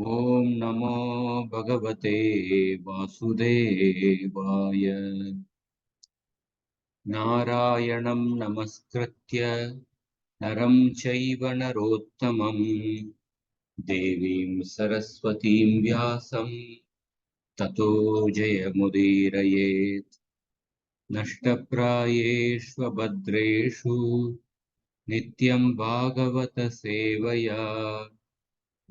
ॐ नमो भगवते वासुदेवाय। नारायणं नमस्कृत्य नरं चैव नरोत्तमं देवीं सरस्वतीं व्यासं ततो जयमुदीरयेत्। नष्टप्रायेष्वभद्रेषु नित्यं भागवतसेवया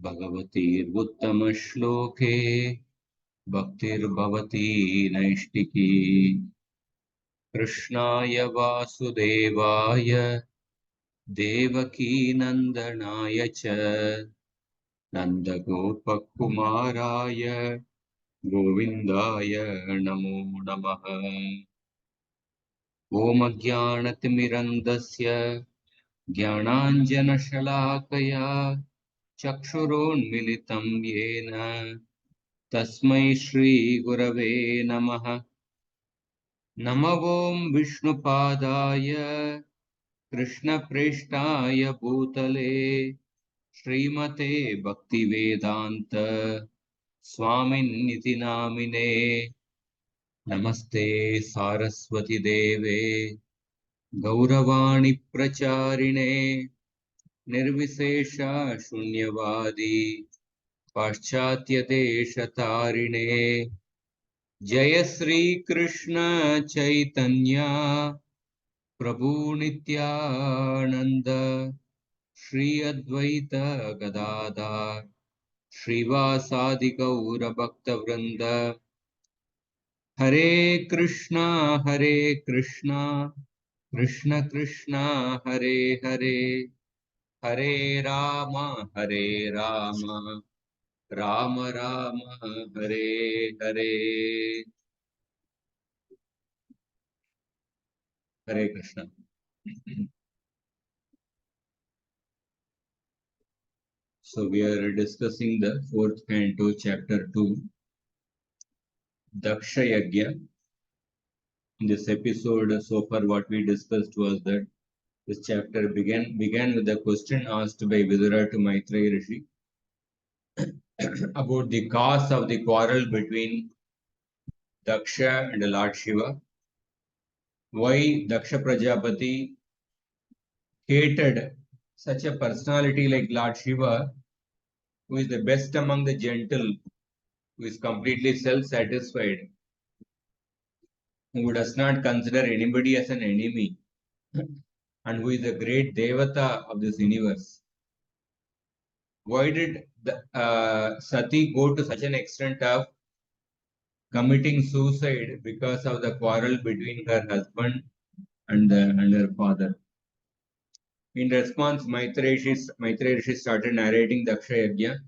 भगवतीर्वुत्तमश्लोके भक्तिर्भवती नैष्टिकी। कृष्णाय वासुदेवाय देवकीनन्दनाय च नन्दगोपकुमाराय गोविन्दाय नमो नमः। ॐ अज्ञानतिमिरन्धस्य ज्ञानाञ्जनशलाकया चक्षुरोन्मिलितं येन तस्मै श्रीगुरवे नमः। नमो ॐ विष्णुपादाय कृष्णप्रेष्ठाय भूतले श्रीमते भक्तिवेदान्त स्वामिन्निति नामिने। नमस्ते सारस्वती देवे गौरवाणी प्रचारिणे निर्विशेष शून्यवादी पाश्चात्यदेशतारिणे। जय श्री कृष्ण चैतन्य प्रभु नित्यानंद श्री अद्वैत गदाधर श्रीवासादि गौर भक्तवृंद। हरे कृष्णा कृष्ण कृष्ण हरे हरे, हरे राम राम राम हरे हरे। हरे Krishna. So we are discussing the fourth canto, chapter 2, Daksha Yajna. In this episode, so far what we discussed was that this chapter began with the question asked by Vidura to Maitreya Rishi about the cause of the quarrel between Daksha and Lord Shiva. Why Daksha Prajapati hated such a personality like Lord Shiva, who is the best among the gentle, who is completely self-satisfied, who does not consider anybody as an enemy, and who is the great Devata of this universe. Why did Sati go to such an extent of committing suicide because of the quarrel between her husband and her father? In response, Maitreya Rishi started narrating Daksha Yajna,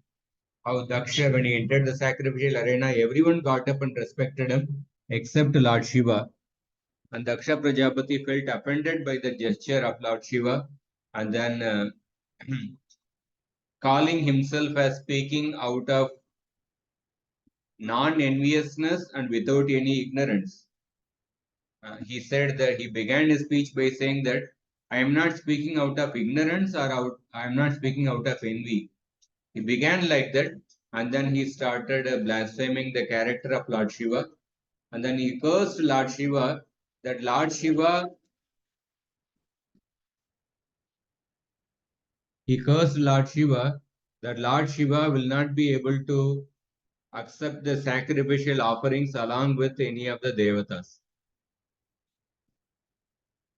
how Daksha, when he entered the sacrificial arena, everyone got up and respected him except Lord Shiva. And Daksha Prajapati felt offended by the gesture of Lord Shiva, and then calling himself as speaking out of non-enviousness and without any ignorance. He said that he began his speech by saying that I am not speaking out of ignorance or I am not speaking out of envy. He began like that, and then he started blaspheming the character of Lord Shiva, and then he cursed Lord Shiva that Lord Shiva he cursed Lord Shiva that Lord Shiva will not be able to accept the sacrificial offerings along with any of the devatas.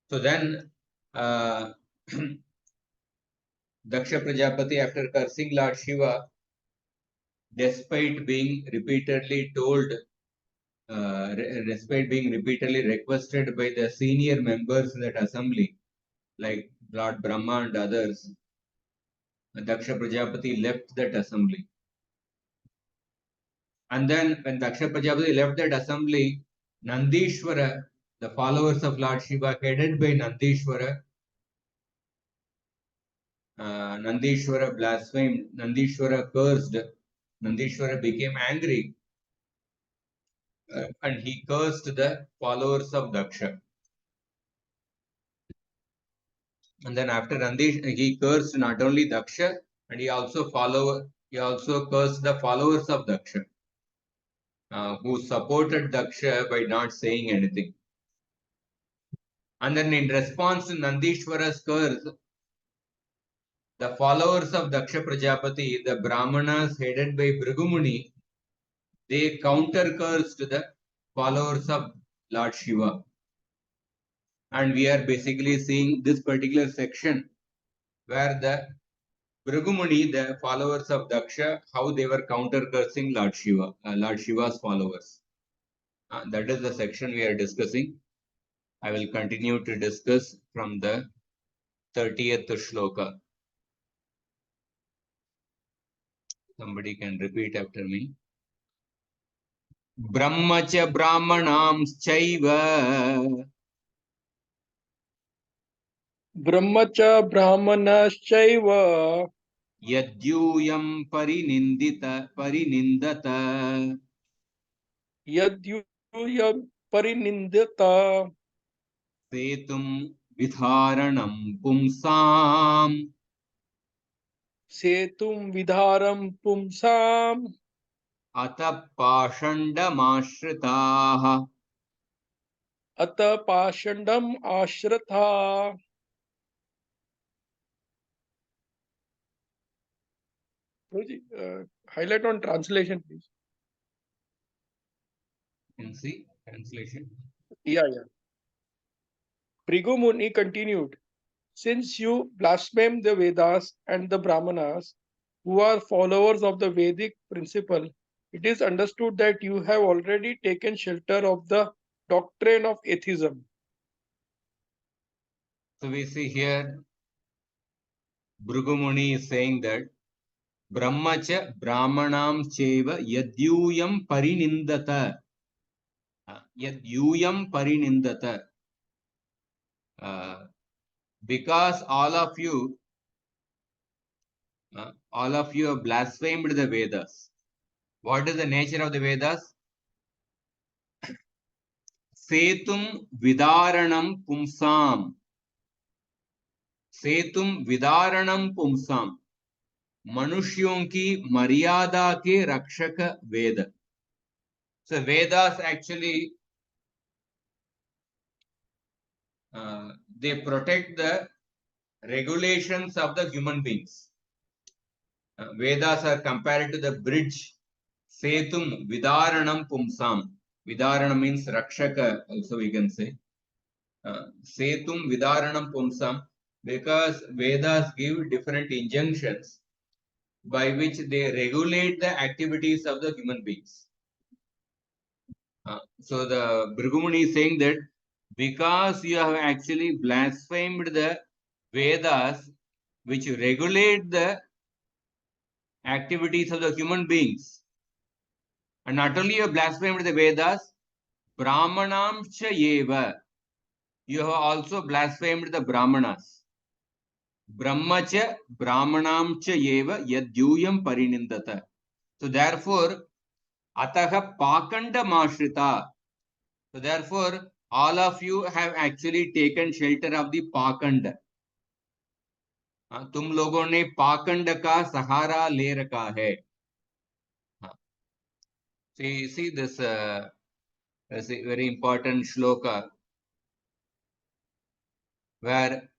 So then uh, Daksha Prajapati, after cursing Lord Shiva, despite being repeatedly told, despite being repeatedly requested by the senior members in that assembly, like Lord Brahma and others, Daksha Prajapati left that assembly. And then when Daksha Prajapati left that assembly, Nandishwara, the followers of Lord Shiva, headed by Nandishwara, Nandishwara blasphemed, Nandishwara cursed, Nandishwara became angry, and he cursed the followers of Daksha. And then after Nandish, he cursed not only Daksha, and he also he also cursed the followers of Daksha, who supported Daksha by not saying anything. And then in response to Nandishwara's curse, the followers of Daksha Prajapati, the Brahmanas headed by Bhrigumuni, they counter cursed the followers of Lord Shiva. And we are basically seeing this particular section where the Bhrigumuni, the followers of Daksha, how they were counter cursing Lord Shiva, Lord Shiva's followers. That is the section we are discussing. I will continue to discuss from the 30th shloka. Somebody can repeat after me. Brahma cha brahmanamschaiva Brahma cha brahmanashchaiva yadyuyam parinindata yadyuyam parinindata setum vidharanam pumsam setum vidharam pumsam atah pashandamashritah. ata pashandam ashratha. Highlight on translation, please. Can see translation. Yeah. Bhrigu Muni continued, since you blaspheme the Vedas and the Brahmanas, who are followers of the Vedic principle, it is understood that you have already taken shelter of the doctrine of atheism. So we see here Bhrigumuni is saying that Brahmacha Brahmanam Cheva Yadyuyam Parinindata. Yadyuyam Parinindata. Because all of you have blasphemed the Vedas. What is the nature of the Vedas? Setum Vidaranam Pumsam. Setum Vidaranam Pumsam. मनुष्यों की मर्यादा के रक्षक वेद. So Vedas actually they protect the regulations of the human beings. Vedas are compared to the bridge. Setum Vidaranam Pumsam. Vidarana means Rakshaka, also we can say. Setum Vidaranam Pumsam, because Vedas give different injunctions by which they regulate the activities of the human beings. So the Bhrigumuni is saying that because you have actually blasphemed the Vedas, which regulate the activities of the human beings, and not only you have blasphemed the Vedas, Brahmanam cha yeva, you have also blasphemed the Brahmanas. Brahma cha Brahmanam cha yeva yadyuyam parinindata. So therefore, ataha pakanda mashrita. So therefore, all of you have actually taken shelter of the pakand. तुम लोगों ने पाखंड का सहारा ले रखा है. See this is a very important shloka where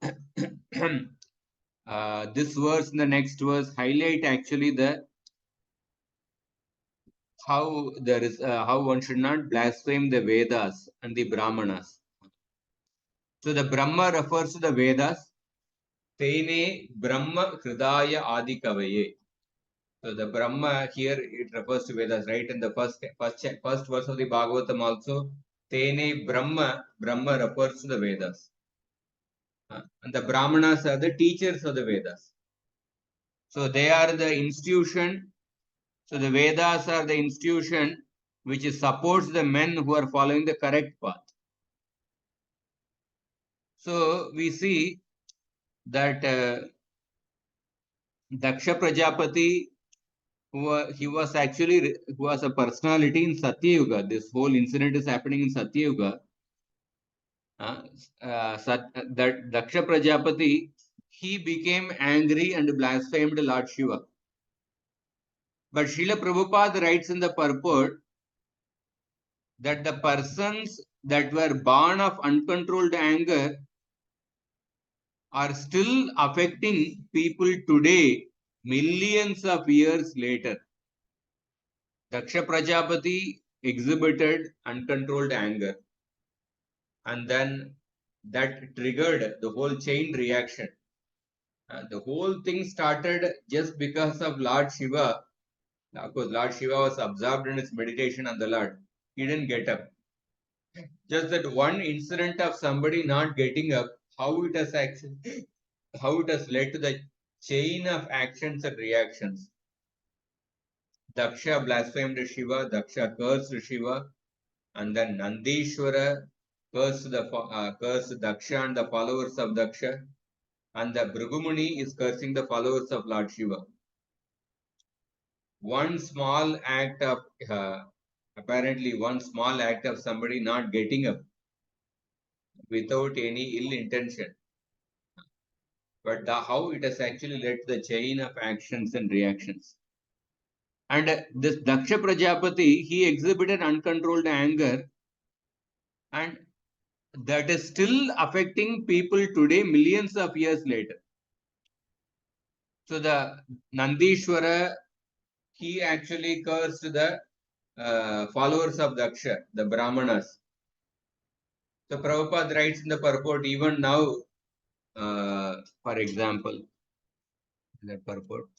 this verse and the next verse highlight actually the how there is how one should not blaspheme the Vedas and the Brahmanas. So the Brahma refers to the Vedas. Tene Brahma Hridaya Adi Kavaye. So the Brahma here it refers to Vedas, right? In the first verse of the Bhagavatam also, Tene Brahma refers to the Vedas. And the Brahmanas are the teachers of the Vedas. So they are the institution. So the Vedas are the institution which supports the men who are following the correct path. So we see that Daksha Prajapati, he was actually who was a personality in Satya Yuga. This whole incident is happening in Satya Yuga. That Daksha Prajapati, he became angry and blasphemed Lord Shiva. But Srila Prabhupada writes in the purport that the persons that were born of uncontrolled anger are still affecting people today, millions of years later. Daksha Prajapati exhibited uncontrolled anger, and then that triggered the whole chain reaction. The whole thing started just because of Lord Shiva. Of course, Lord Shiva was absorbed in his meditation on the Lord. He didn't get up. Just that one incident of somebody not getting up, how it has actually, how it has led to the chain of actions and reactions. Daksha blasphemed Shiva, Daksha cursed Shiva, and then Nandishwara cursed Daksha and the followers of Daksha, and the Bhrigumuni is cursing the followers of Lord Shiva. One small act of apparently one small act of somebody not getting up without any ill intention, but how it has actually led to the chain of actions and reactions. And this Daksha Prajapati, he exhibited uncontrolled anger, and that is still affecting people today, millions of years later. So the Nandishwara, he actually cursed the followers of Daksha, the Brahmanas. So Prabhupada writes in the purport, even now, for example, that purport.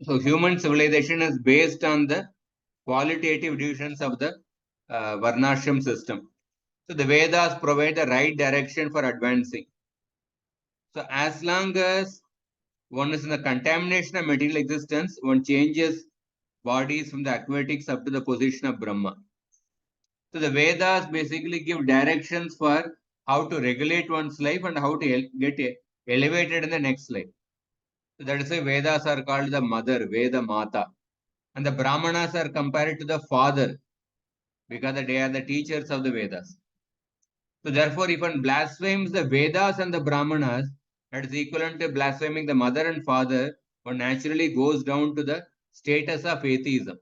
So human civilization is based on the qualitative divisions of the Varnashram system. So the Vedas provide the right direction for advancing. So as long as one is in the contamination of material existence, one changes bodies from the aquatics up to the position of Brahma. So the Vedas basically give directions for how to regulate one's life and how to get elevated in the next life. So that is why Vedas are called the mother, Veda Mata. And the Brahmanas are compared to the father because they are the teachers of the Vedas. So therefore, if one blasphemes the Vedas and the Brahmanas, that is equivalent to blaspheming the mother and father, one naturally goes down to the status of atheism.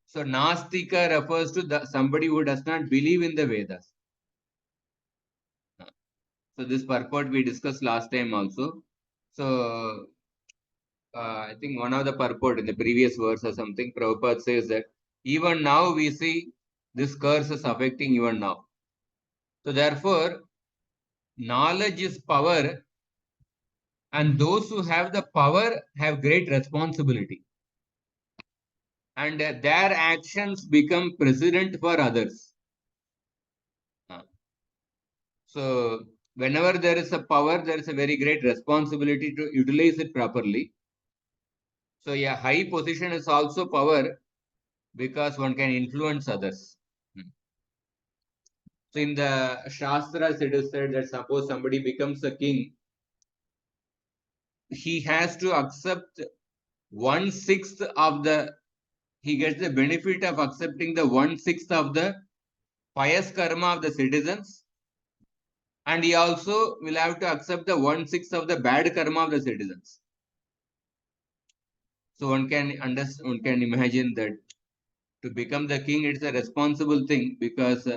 So Nastika refers to somebody who does not believe in the Vedas. So this purport we discussed last time also. So I think one of the purport in the previous verse or something, Prabhupada says that even now we see this curse is affecting even now. So therefore, knowledge is power, and those who have the power have great responsibility. And their actions become precedent for others. So whenever there is a power, there is a very great responsibility to utilize it properly. So a high position is also power because one can influence others. So in the Shastras, it is said that suppose somebody becomes a king, he has to accept 1/6 of he gets the benefit of accepting the 1/6 of the pious karma of the citizens, and he also will have to accept the 1/6 of the bad karma of the citizens. So one can understand, one can imagine that to become the king, it's a responsible thing because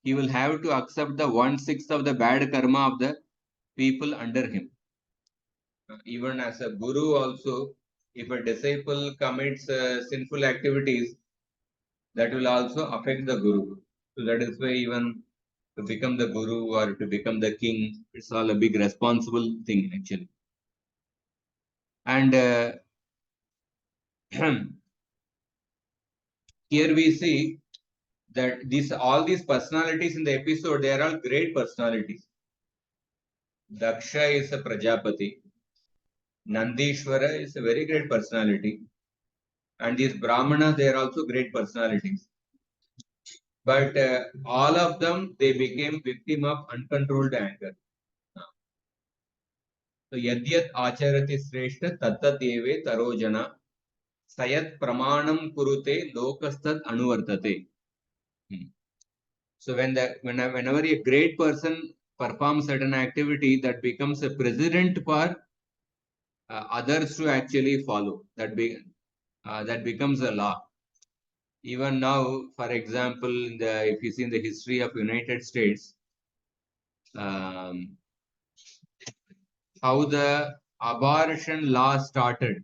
he will have to accept the 1/6 of the bad karma of the people under him. Even as a guru also, if a disciple commits sinful activities, that will also affect the guru. So that is why even to become the guru or to become the king, it's all a big responsible thing actually. And here we see that all these personalities in the episode, they are all great personalities. Daksha is a Prajapati. Nandishwara is a very great personality. And these Brahmanas, they are also great personalities. But all of them, they became victim of uncontrolled anger. So yadyat acharati sreshta tattat eve tarojana sayat pramanam kurute lokastat anuvartate. So whenever a great person performs certain activity, that becomes a precedent for others to actually follow. That becomes a law. Even now, for example, if you see in the history of United States, um, how the abortion law started,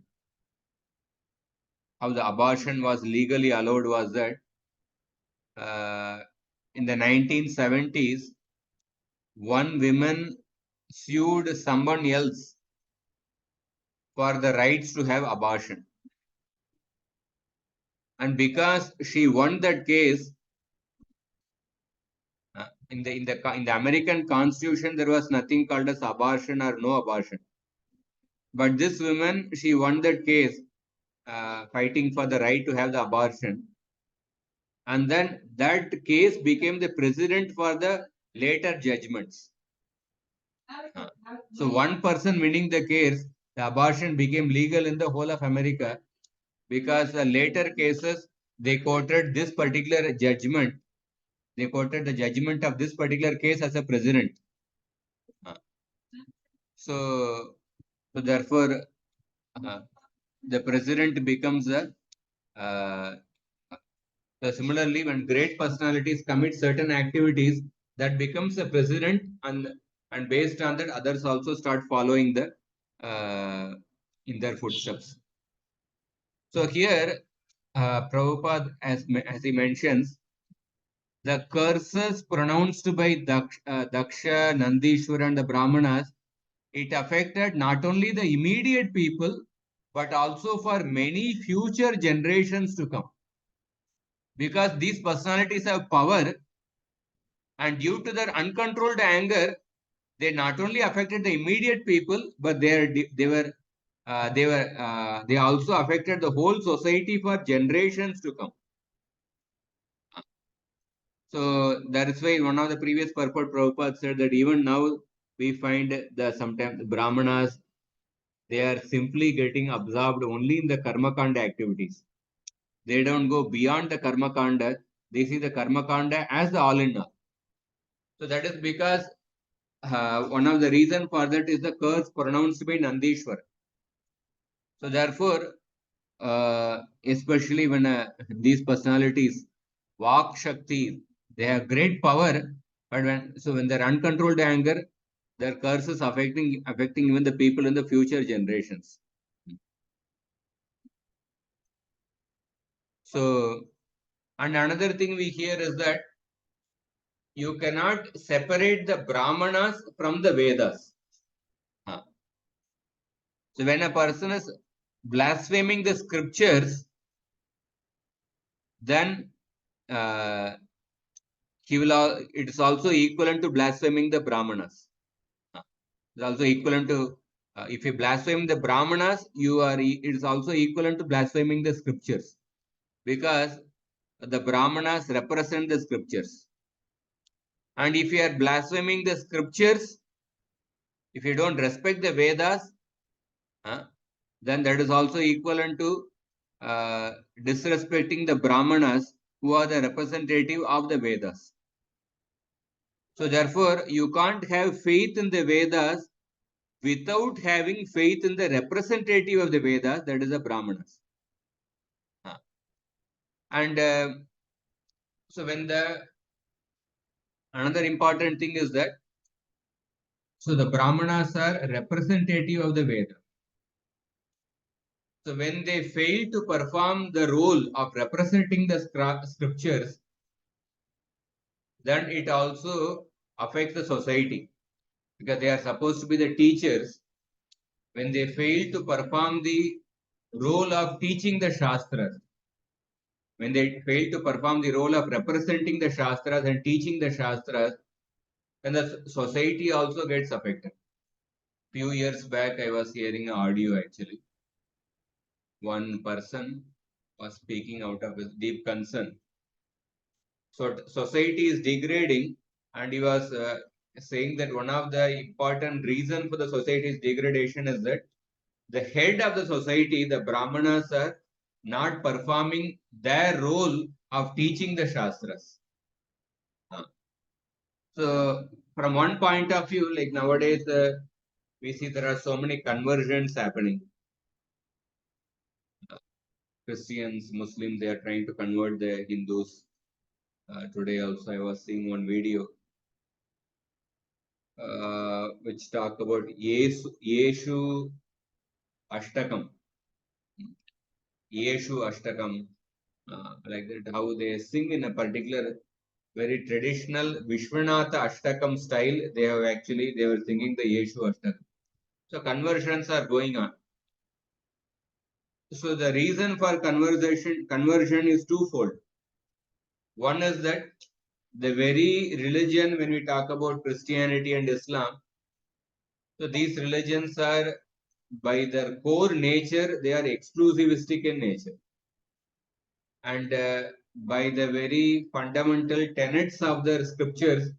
how the abortion was legally allowed was that in the 1970s, one woman sued someone else for the rights to have abortion. And because she won that case, in the American Constitution, there was nothing called as abortion or no abortion. But this woman, she won that case, fighting for the right to have the abortion. And then that case became the precedent for the later judgments. So one person winning the case, the abortion became legal in the whole of America, because the later cases, they quoted this particular judgment. They quoted the judgment of this particular case as a precedent. So therefore, the precedent becomes a so similarly, when great personalities commit certain activities, that becomes a precedent, and based on that, others also start following the in their footsteps. So here, Prabhupada, as he mentions, the curses pronounced by Daksha, Nandishwar, and the Brahmanas, it affected not only the immediate people, but also for many future generations to come. Because these personalities have power, and due to their uncontrolled anger, they not only affected the immediate people, but they also affected the whole society for generations to come. So that is why one of the previous purport Prabhupada said that even now we find sometimes the Brahmanas, they are simply getting absorbed only in the karma kanda activities. They don't go beyond the karma kanda. They see the karma kanda as the all in all. So that is because one of the reason for that is the curse pronounced by Nandishwar. So therefore, especially when these personalities, Vak Shakti, they have great power, but when they're uncontrolled anger, their curse is affecting even the people in the future generations. So, and another thing we hear is that you cannot separate the Brahmanas from the Vedas. So when a person is blaspheming the scriptures, then it is also equivalent to blaspheming the Brahmanas. It's also equivalent to if you blaspheme the Brahmanas, it is also equivalent to blaspheming the scriptures, because the Brahmanas represent the scriptures. And if you are blaspheming the scriptures, if you don't respect the Vedas, then that is also equivalent to disrespecting the Brahmanas, who are the representative of the Vedas. So therefore, you can't have faith in the Vedas without having faith in the representative of the Vedas, that is the Brahmanas. And so another important thing is that, so the Brahmanas are representative of the Veda. So when they fail to perform the role of representing the scriptures, then it also affects the society, because they are supposed to be the teachers. When they fail to perform the role of teaching the Shastras, when they fail to perform the role of representing the Shastras and teaching the Shastras, then the society also gets affected. Few years back, I was hearing an audio actually. One person was speaking out of his deep concern. So society is degrading, and he was saying that one of the important reasons for the society's degradation is that the head of the society, the Brahmanas, are not performing their role of teaching the Shastras. So from one point of view, like nowadays, we see there are so many conversions happening. Christians, Muslims, they are trying to convert the Hindus. Today also I was seeing one video which talk about Yeshu Ashtakam. Yeshu Ashtakam, like that, how they sing in a particular very traditional Vishwanatha Ashtakam style. They were singing the Yeshu Ashtakam. So conversions are going on. So the reason for conversion is twofold. One is that the very religion, when we talk about Christianity and Islam, so these religions are, by their core nature, they are exclusivistic in nature. And by the very fundamental tenets of their scriptures,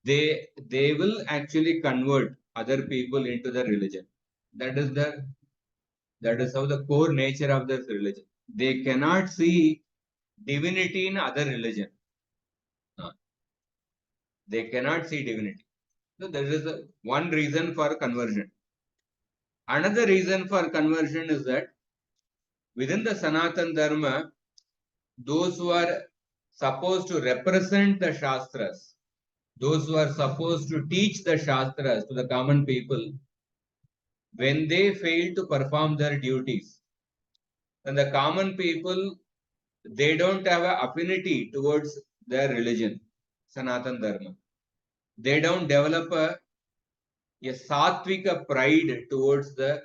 they will actually convert other people into the religion. That is how the core nature of this religion. They cannot see divinity in other religion. They cannot see divinity. So there is one reason for conversion. Another reason for conversion is that within the Sanatan Dharma, those who are supposed to represent the Shastras, those who are supposed to teach the Shastras to the common people, when they fail to perform their duties, then the common people, they don't have an affinity towards their religion, Sanatan Dharma. They don't develop a sattvika pride towards the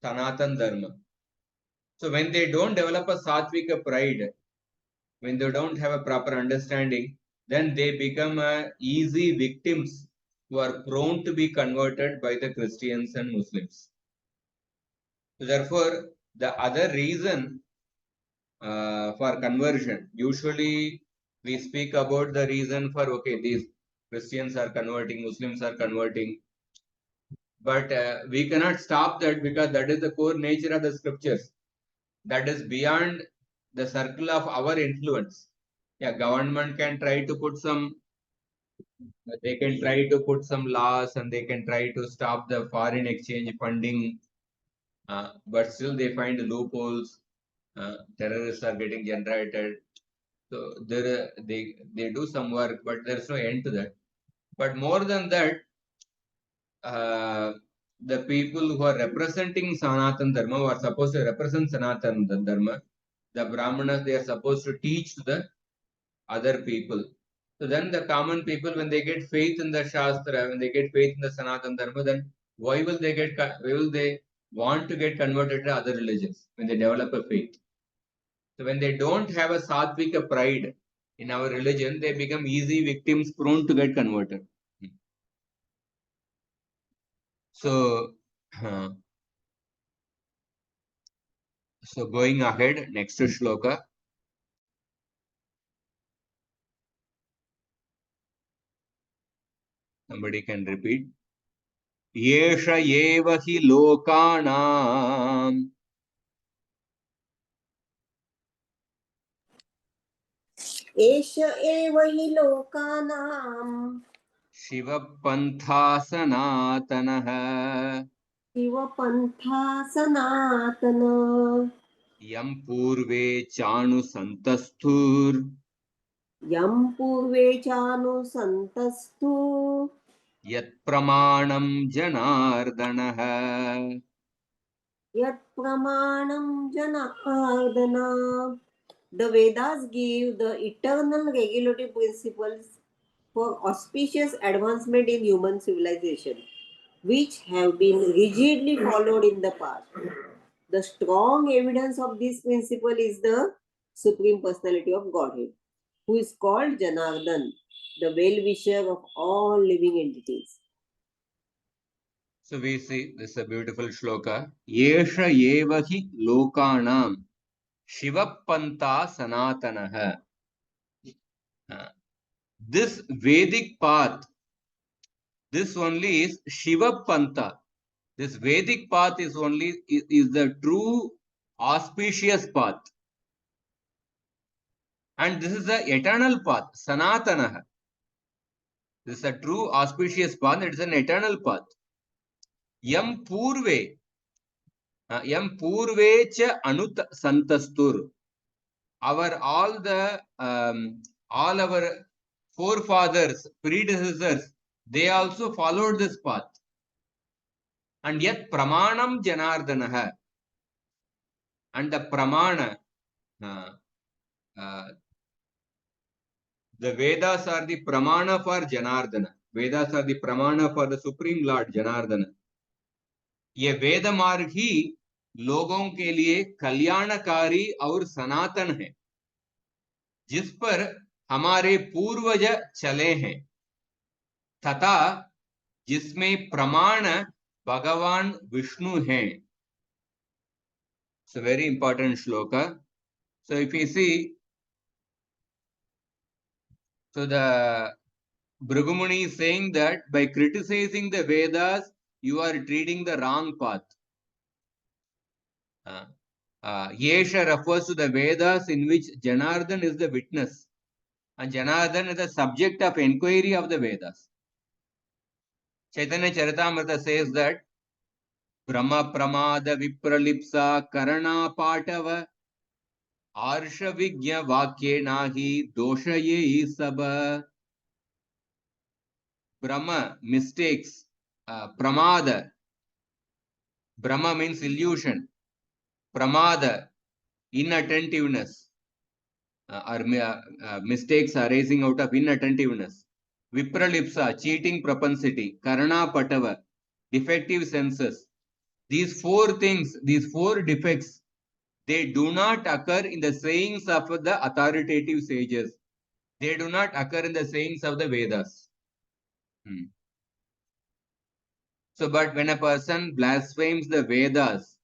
Sanatan Dharma. So when they don't develop a sattvika pride, when they don't have a proper understanding, then they become easy victims who are prone to be converted by the Christians and Muslims. So therefore, the other reason for conversion, usually we speak about the reason for, okay, these Christians are converting, Muslims are converting, but we cannot stop that because that is the core nature of the scriptures. That is beyond the circle of our influence. Yeah, government can try to put some, they can try to put some laws and they can try to stop the foreign exchange funding, but still they find loopholes. Terrorists are getting generated. So they do some work, but there's no end to that. But more than that, uh, the people who are representing Sanatan Dharma, who are supposed to represent Sanatan Dharma, the Brahmanas, they are supposed to teach to the other people. So then the common people, when they get faith in the Shastra, when they get faith in the Sanatan Dharma, then why will they want to get converted to other religions when they develop a faith? So when they don't have a sattvika pride in our religion, they become easy victims prone to get converted. So, so going ahead, next shloka. Somebody can repeat. Yesha eva hi lokanam एष एव हि लोकानां Shiva Pantha Sanatanaha शिवपन्था सनातन Yam Purve Chanu Santasthur यं पूर्वे चानुसन्तस्तु Yat Pramanam Janardanaha. यत्प्रमाणं Janardan. The Vedas give the eternal regulatory principles for auspicious advancement in human civilization, which have been rigidly followed in the past. The strong evidence of this principle is the Supreme Personality of Godhead, who is called Janardan, the well-wisher of all living entities. So we see this is a beautiful shloka. Yesha eva hi lokanam Shiva Pantha Sanatanaha. This Vedic path, this only is Shiva Pantha. This Vedic path is the true auspicious path. And this is the eternal path, Sanatanaha. This is a true auspicious path. It is an eternal path. Yam purve cha anut santastur. Our all our forefathers, predecessors, they also followed this path. And yet pramanam janardanaha. And the pramana, the Vedas are the pramana for Janardana. Vedas are the pramana for the Supreme Lord Janardana. ये वेद मार्ग ही लोगों के लिए कल्याणकारी और सनातन है, जिस पर हमारे पूर्वज चले हैं, तथा जिसमें प्रमाण भगवान विष्णु हैं. It's a very important shloka. So if you see, so the Bhrigumuni is saying that by criticizing the Vedas, you are treating the wrong path. Yesha refers to the Vedas in which Janardhan is the witness, and Janardhan is the subject of inquiry of the Vedas. Chaitanya Charitamrita says that Brahma Pramada Vipralipsa Karana Patava Arsha Vigya Vakye Nahi Doshaye Saba. Brahma, mistakes, Pramada. Brahma means illusion. Pramada, inattentiveness, or mistakes arising out of inattentiveness. Vipralipsa, cheating propensity. Karana Patava, defective senses. These four things, these four defects, they do not occur in the sayings of the authoritative sages. They do not occur in the sayings of the Vedas. So, but when a person blasphemes the Vedas,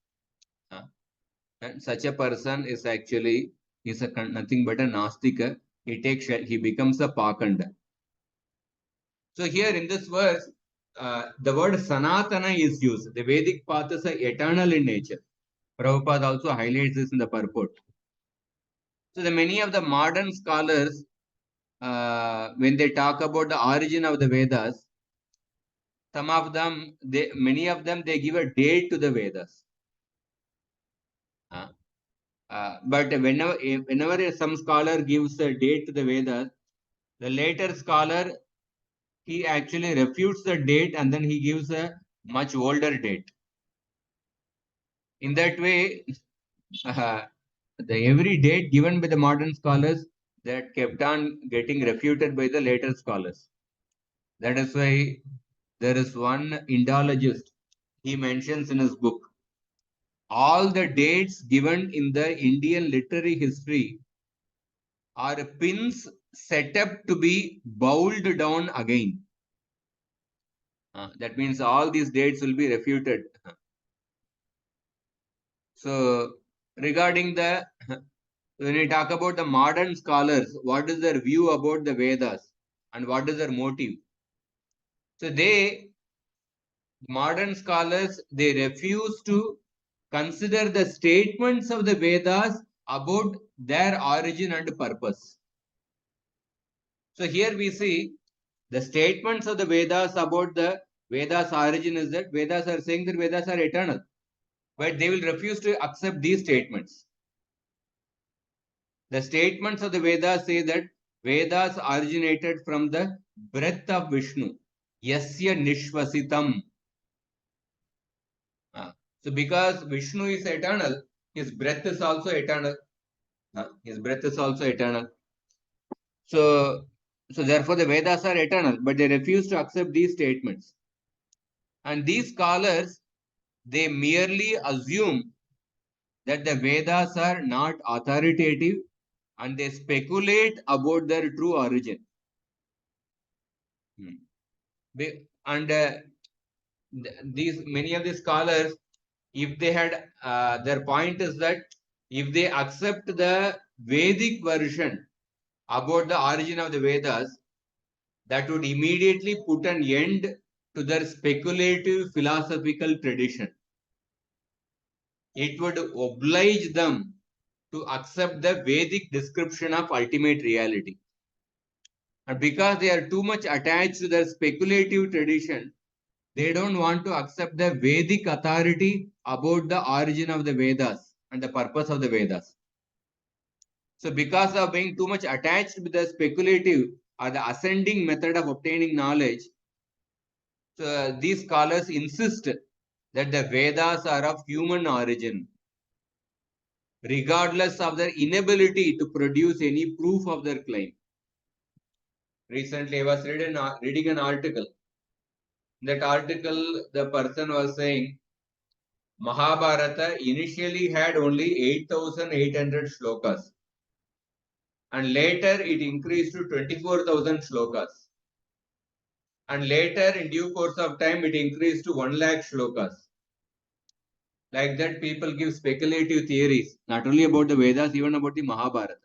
and such a person is actually nothing but a Nastika. He becomes a Pakanda. So here in this verse, the word Sanatana is used. The Vedic path is eternal in nature. Prabhupada also highlights this in the purport. So the many of the modern scholars, when they talk about the origin of the Vedas, some of them, many of them, they give a date to the Vedas. But whenever some scholar gives a date to the Vedas, the later scholar, he actually refutes the date and then he gives a much older date. In that way, every date given by the modern scholars, that kept on getting refuted by the later scholars. That is why there is one Indologist, he mentions in his book, all the dates given in the Indian literary history are pins set up to be bowled down again. That means all these dates will be refuted. So, regarding the, when we talk about the modern scholars, what is their view about the Vedas and what is their motive? So, modern scholars, they refuse to consider the statements of the Vedas about their origin and purpose. So, here we see the statements of the Vedas about the Vedas origin is that Vedas are saying that Vedas are eternal, but they will refuse to accept these statements. The statements of the Vedas say that Vedas originated from the breath of Vishnu, Yasya Nishvasitam. So because Vishnu is eternal, his breath is also eternal. His breath is also eternal. So therefore the Vedas are eternal, but they refuse to accept these statements. And these scholars, they merely assume that the Vedas are not authoritative and they speculate about their true origin. And many of the scholars, if they had, their point is that if they accept the Vedic version about the origin of the Vedas, that would immediately put an end to their speculative philosophical tradition. It would oblige them to accept the Vedic description of ultimate reality. And because they are too much attached to their speculative tradition, they don't want to accept the Vedic authority about the origin of the Vedas and the purpose of the Vedas. So because of being too much attached with the speculative or the ascending method of obtaining knowledge, so these scholars insist that the Vedas are of human origin, regardless of their inability to produce any proof of their claim. Recently, I was reading an article. In that article, the person was saying Mahabharata initially had only 8,800 shlokas, and later it increased to 24,000 shlokas. And later, in due course of time, it increased to 1 lakh shlokas. Like that, people give speculative theories, not only about the Vedas, even about the Mahabharata.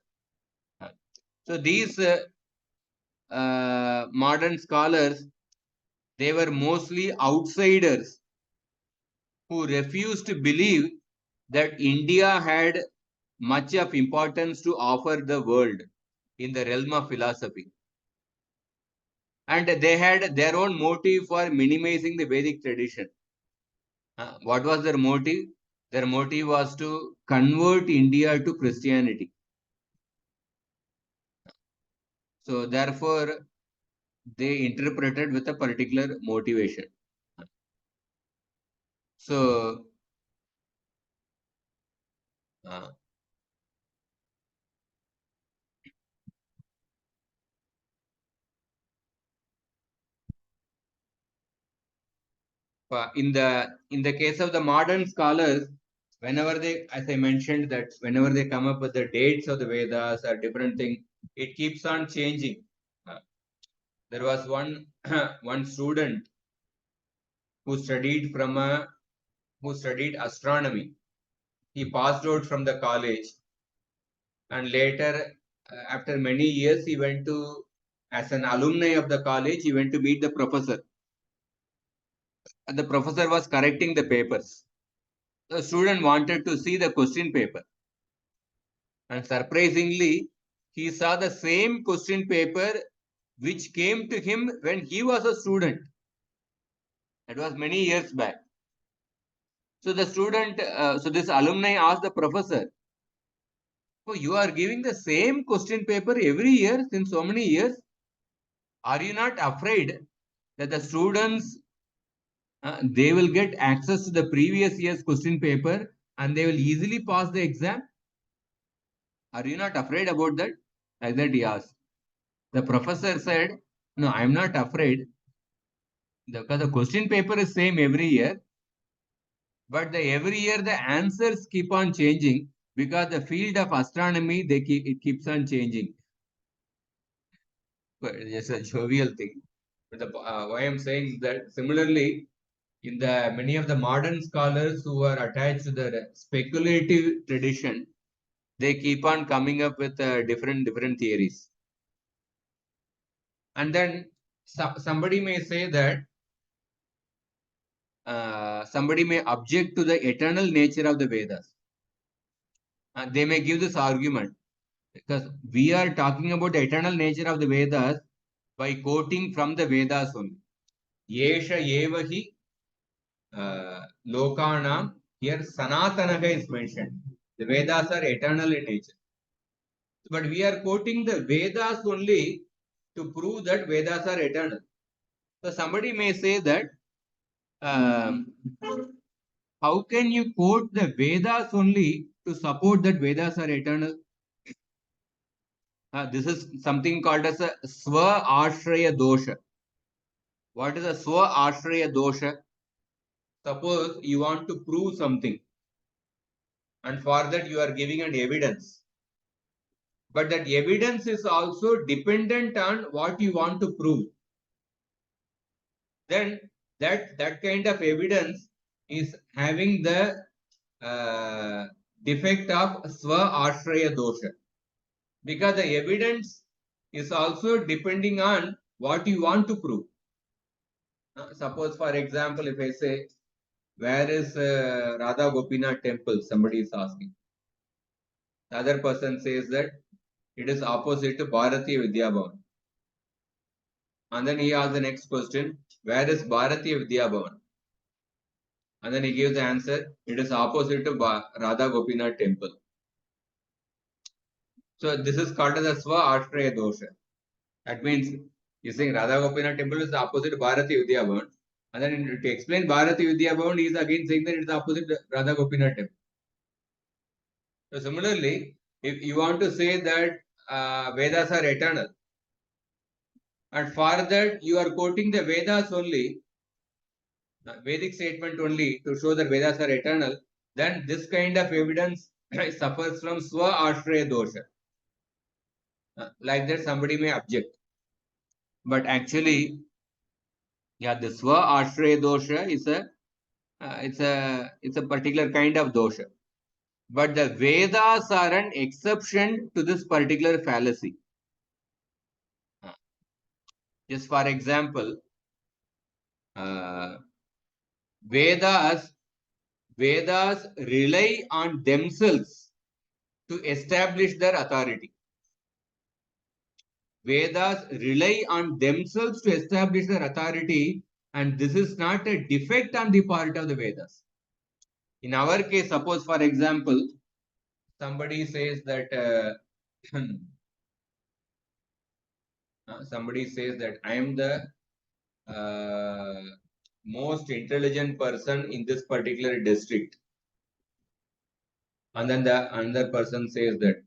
So these modern scholars, they were mostly outsiders who refused to believe that India had much of importance to offer the world in the realm of philosophy. And they had their own motive for minimizing the Vedic tradition. What was their motive? Their motive was to convert India to Christianity. So therefore, they interpreted with a particular motivation. So, in the case of the modern scholars, whenever they, as I mentioned, that whenever they come up with the dates of the Vedas or different thing, it keeps on changing. There was one one student who studied astronomy. He passed out from the college, and later, after many years, he went to, as an alumni of the college, he went to meet the professor. And the professor was correcting the papers. The student wanted to see the question paper. And surprisingly, he saw the same question paper which came to him when he was a student. It was many years back. So the student, so this alumni asked the professor, "Oh, you are giving the same question paper every year since so many years. Are you not afraid that the students, they will get access to the previous year's question paper and they will easily pass the exam? Are you not afraid about that?" Like that he asked. The professor said, "No, I'm not afraid because the question paper is same every year, but every year the answers keep on changing because the field of astronomy it keeps on changing." But it's a jovial thing. But why I'm saying that similarly, in the many of the modern scholars who are attached to the speculative tradition, they keep on coming up with different theories. And then somebody may say that somebody may object to the eternal nature of the Vedas. And they may give this argument because we are talking about the eternal nature of the Vedas by quoting from the Vedas only. Yesha Yevahi Lokanam, here Sanatanaga is mentioned. The Vedas are eternal in nature. But we are quoting the Vedas only to prove that Vedas are eternal. So somebody may say that um, how can you quote the Vedas only to support that Vedas are eternal? This is something called as a Swa Ashraya Dosha. What is a Swa Ashraya Dosha? Suppose you want to prove something, and for that you are giving an evidence. But that evidence is also dependent on what you want to prove. Then that kind of evidence is having the defect of Swa Ashraya Dosha. Because the evidence is also depending on what you want to prove. Suppose, for example, if I say, where is Radha Gopinath temple? Somebody is asking. The other person says that it is opposite to Bharatiya Vidya Bhavan. And then he asks the next question, where is Bharatiya Vidya Bhavan? And then he gives the answer, it is opposite to Radha Gopinath temple. So this is called as a Swa Ashraya Dosha. That means he's saying Radha Gopinath temple is the opposite to Bharatiya Vidya Bhavan. And then to explain Bharatiya Vidya Bhavan, he is again saying that it is opposite to Radha Gopinath temple. So similarly, if you want to say that Vedas are eternal, and for that you are quoting the Vedas only, Vedic statement only to show that Vedas are eternal, then this kind of evidence suffers from Swa Ashraya Dosha. Like that somebody may object. But actually, yeah, the Swa Ashraya Dosha is it's a particular kind of dosha. But the Vedas are an exception to this particular fallacy. Just for example, Vedas rely on themselves to establish their authority. Vedas rely on themselves to establish their authority, and this is not a defect on the part of the Vedas. In our case, suppose for example, somebody says that I am the most intelligent person in this particular district, and then the another person says that,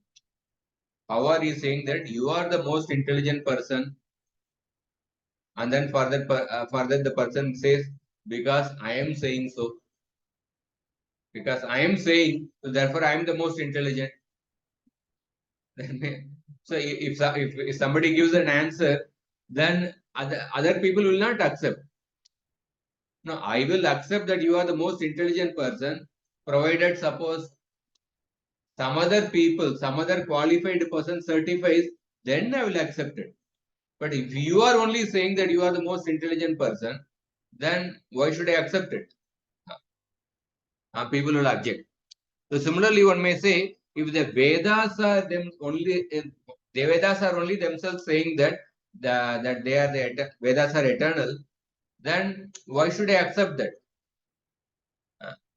how are you saying that you are the most intelligent person? And then further the person says, because I am saying so. Because I am saying, so therefore I am the most intelligent. So if somebody gives an answer, then other people will not accept. No, I will accept that you are the most intelligent person, provided suppose some other people, some other qualified person certifies, then I will accept it. But if you are only saying that you are the most intelligent person, then why should I accept it? People will object. So similarly, one may say, if the Vedas are the Vedas are only themselves saying that that they are Vedas are eternal, then why should I accept that?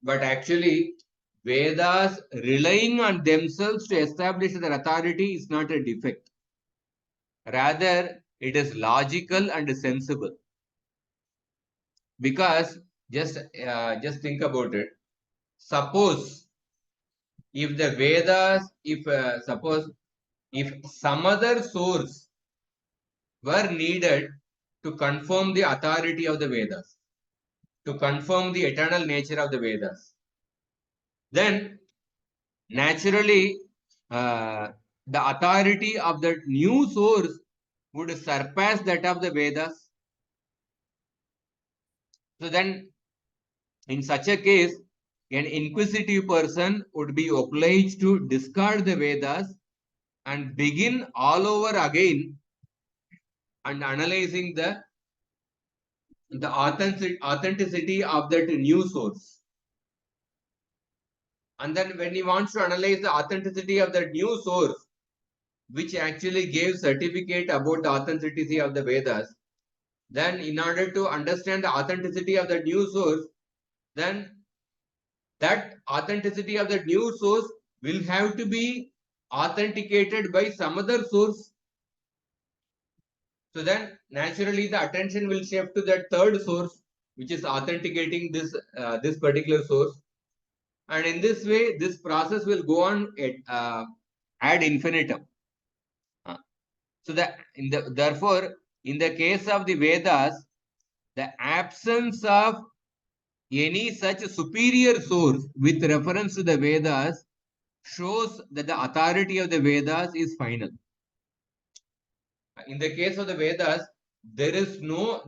But actually, Vedas relying on themselves to establish their authority is not a defect. Rather, it is logical and sensible. Because just think about it. Suppose if the Vedas, if some other source were needed to confirm the authority of the Vedas, to confirm the eternal nature of the Vedas, then naturally the authority of the new source would surpass that of the Vedas. So then, in such a case, an inquisitive person would be obliged to discard the Vedas and begin all over again and analyzing the authenticity of that new source. And then when he wants to analyze the authenticity of that new source, which actually gave certificate about the authenticity of the Vedas, then in order to understand the authenticity of that new source, then that authenticity of that new source will have to be authenticated by some other source. So then naturally the attention will shift to that third source, which is authenticating this particular source. And in this way, this process will go on ad infinitum. So therefore, in the case of the Vedas, the absence of any such superior source with reference to the Vedas shows that the authority of the Vedas is final. In the case of the Vedas, there is no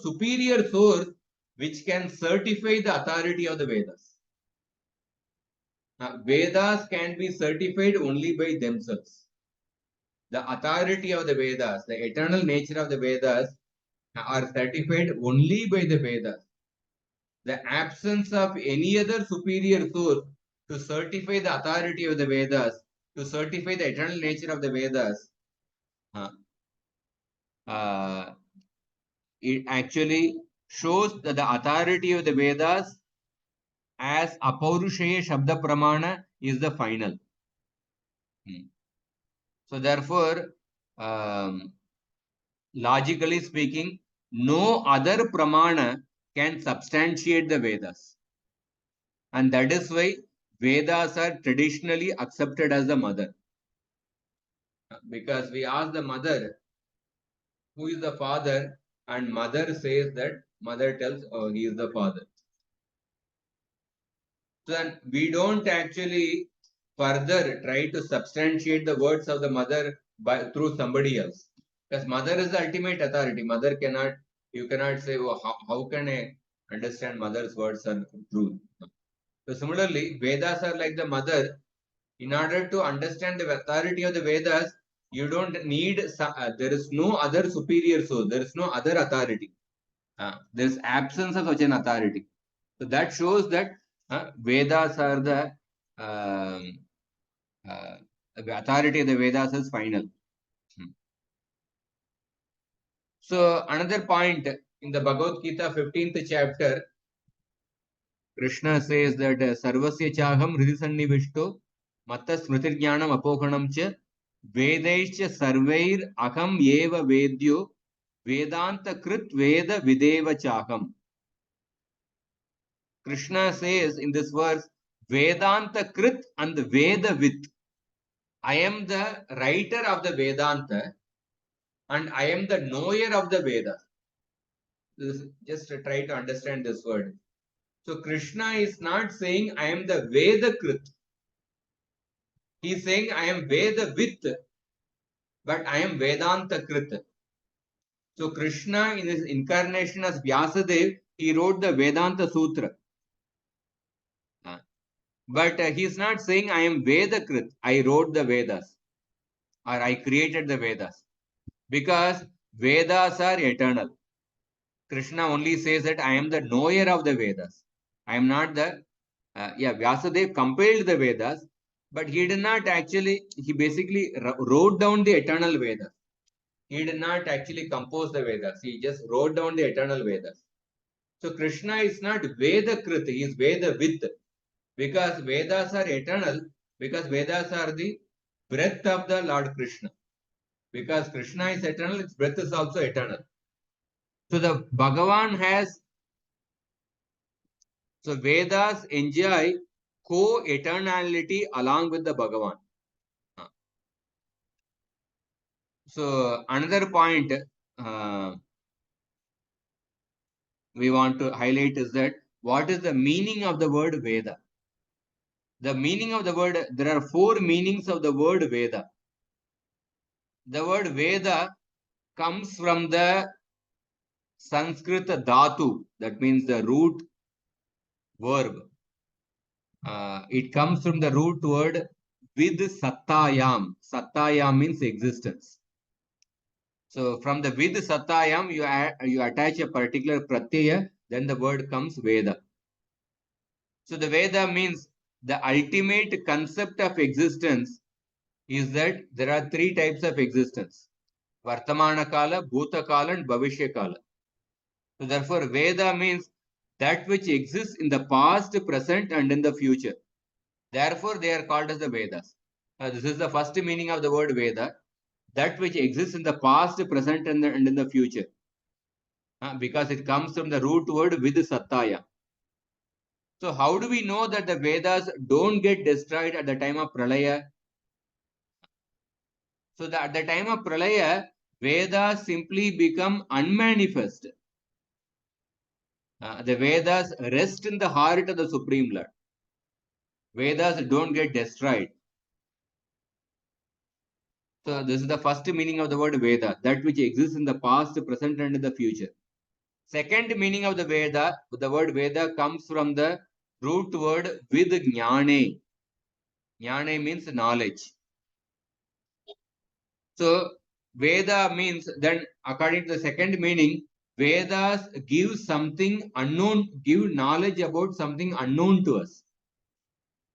superior source which can certify the authority of the Vedas. Vedas can be certified only by themselves. The authority of the Vedas, the eternal nature of the Vedas are certified only by the Vedas. The absence of any other superior source to certify the authority of the Vedas, to certify the eternal nature of the Vedas, it actually shows that the authority of the Vedas as Apaurushaya Shabda Pramana is the final. So therefore, logically speaking, no other Pramana can substantiate the Vedas. And that is why Vedas are traditionally accepted as the mother. Because we ask the mother, who is the father? And mother says that, mother tells, oh, he is the father. So then we don't actually further try to substantiate the words of the mother through somebody else. Because mother is the ultimate authority. Mother cannot, you cannot say, oh, how can I understand mother's words are true? So similarly, Vedas are like the mother. In order to understand the authority of the Vedas, you don't need, there is no other superior source, there is no other authority. There is absence of such an authority. So that shows that Vedas are the authority of the Vedas is final. So another point in the Bhagavad Gita 15th chapter, Krishna says that Sarvasya Chaham Hridisannivishto Matta Smritirjnanam Apokhanam Cha Vedaischa Sarvair Aham Eva Vedyo Vedanta Krit Veda Videva Chaham. Krishna says in this verse, Vedanta Krit and Veda Vit. I am the writer of the Vedanta and I am the knower of the Vedas. Just try to understand this word. So Krishna is not saying I am the Veda Krit. He is saying I am Veda Vit, but I am Vedanta Krit. So Krishna in his incarnation as Vyasadev, he wrote the Vedanta Sutra. But he is not saying I am Veda Krit. I wrote the Vedas or I created the Vedas. Because Vedas are eternal. Krishna only says that I am the knower of the Vedas. I am not the, Vyasadeva compiled the Vedas, but he did not actually, he basically wrote down the eternal Vedas. He did not actually compose the Vedas. He just wrote down the eternal Vedas. So Krishna is not Veda Krit, he is Veda Vid. Because Vedas are eternal, because Vedas are the breath of the Lord Krishna. Because Krishna is eternal, its breath is also eternal. So the Bhagavan has, so Vedas enjoy co-eternality along with the Bhagavan. So another point we want to highlight is that what is the meaning of the word Veda? The meaning of the word, there are 4 meanings of the word Veda. The word Veda comes from the Sanskrit dhatu, that means the root verb. It comes from the root word with sattayam. Sattayam means existence. So from the with sattayam, you attach a particular pratyaya, then the word comes Veda. So the Veda means the ultimate concept of existence is that there are 3 types of existence. Vartamana Kala, Bhuta Kala and Bhavishya Kala. So therefore Veda means that which exists in the past, present and in the future. Therefore they are called as the Vedas. This is the first meaning of the word Veda. That which exists in the past, present and in the future. Because it comes from the root word with Sattaya. So how do we know that the Vedas don't get destroyed at the time of Pralaya? So that at the time of Pralaya, Vedas simply become unmanifest. The Vedas rest in the heart of the Supreme Lord. Vedas don't get destroyed. So this is the first meaning of the word Veda, that which exists in the past, present and in the future. Second meaning of the Veda, the word Veda comes from the root word with Jnane. Jnane means knowledge. So Veda means, then according to the second meaning, Vedas give something unknown, give knowledge about something unknown to us.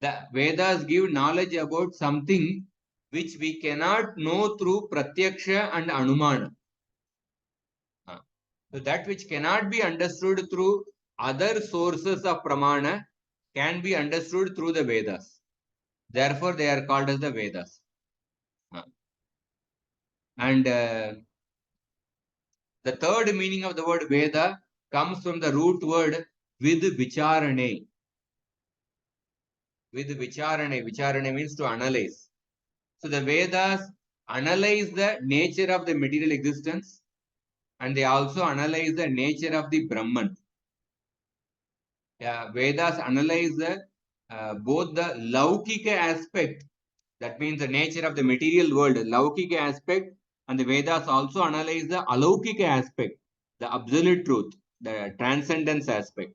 The Vedas give knowledge about something which we cannot know through Pratyaksha and Anumana. So that which cannot be understood through other sources of pramana can be understood through the Vedas. Therefore, they are called as the Vedas. And the third meaning of the word Veda comes from the root word with vicharane. With vicharane. Vicharane means to analyze. So the Vedas analyze the nature of the material existence, and they also analyze the nature of the Brahman. Vedas analyze both the Laukika aspect, that means the nature of the material world, Laukika aspect, and the Vedas also analyze the Alaukika aspect, the absolute truth, the transcendence aspect.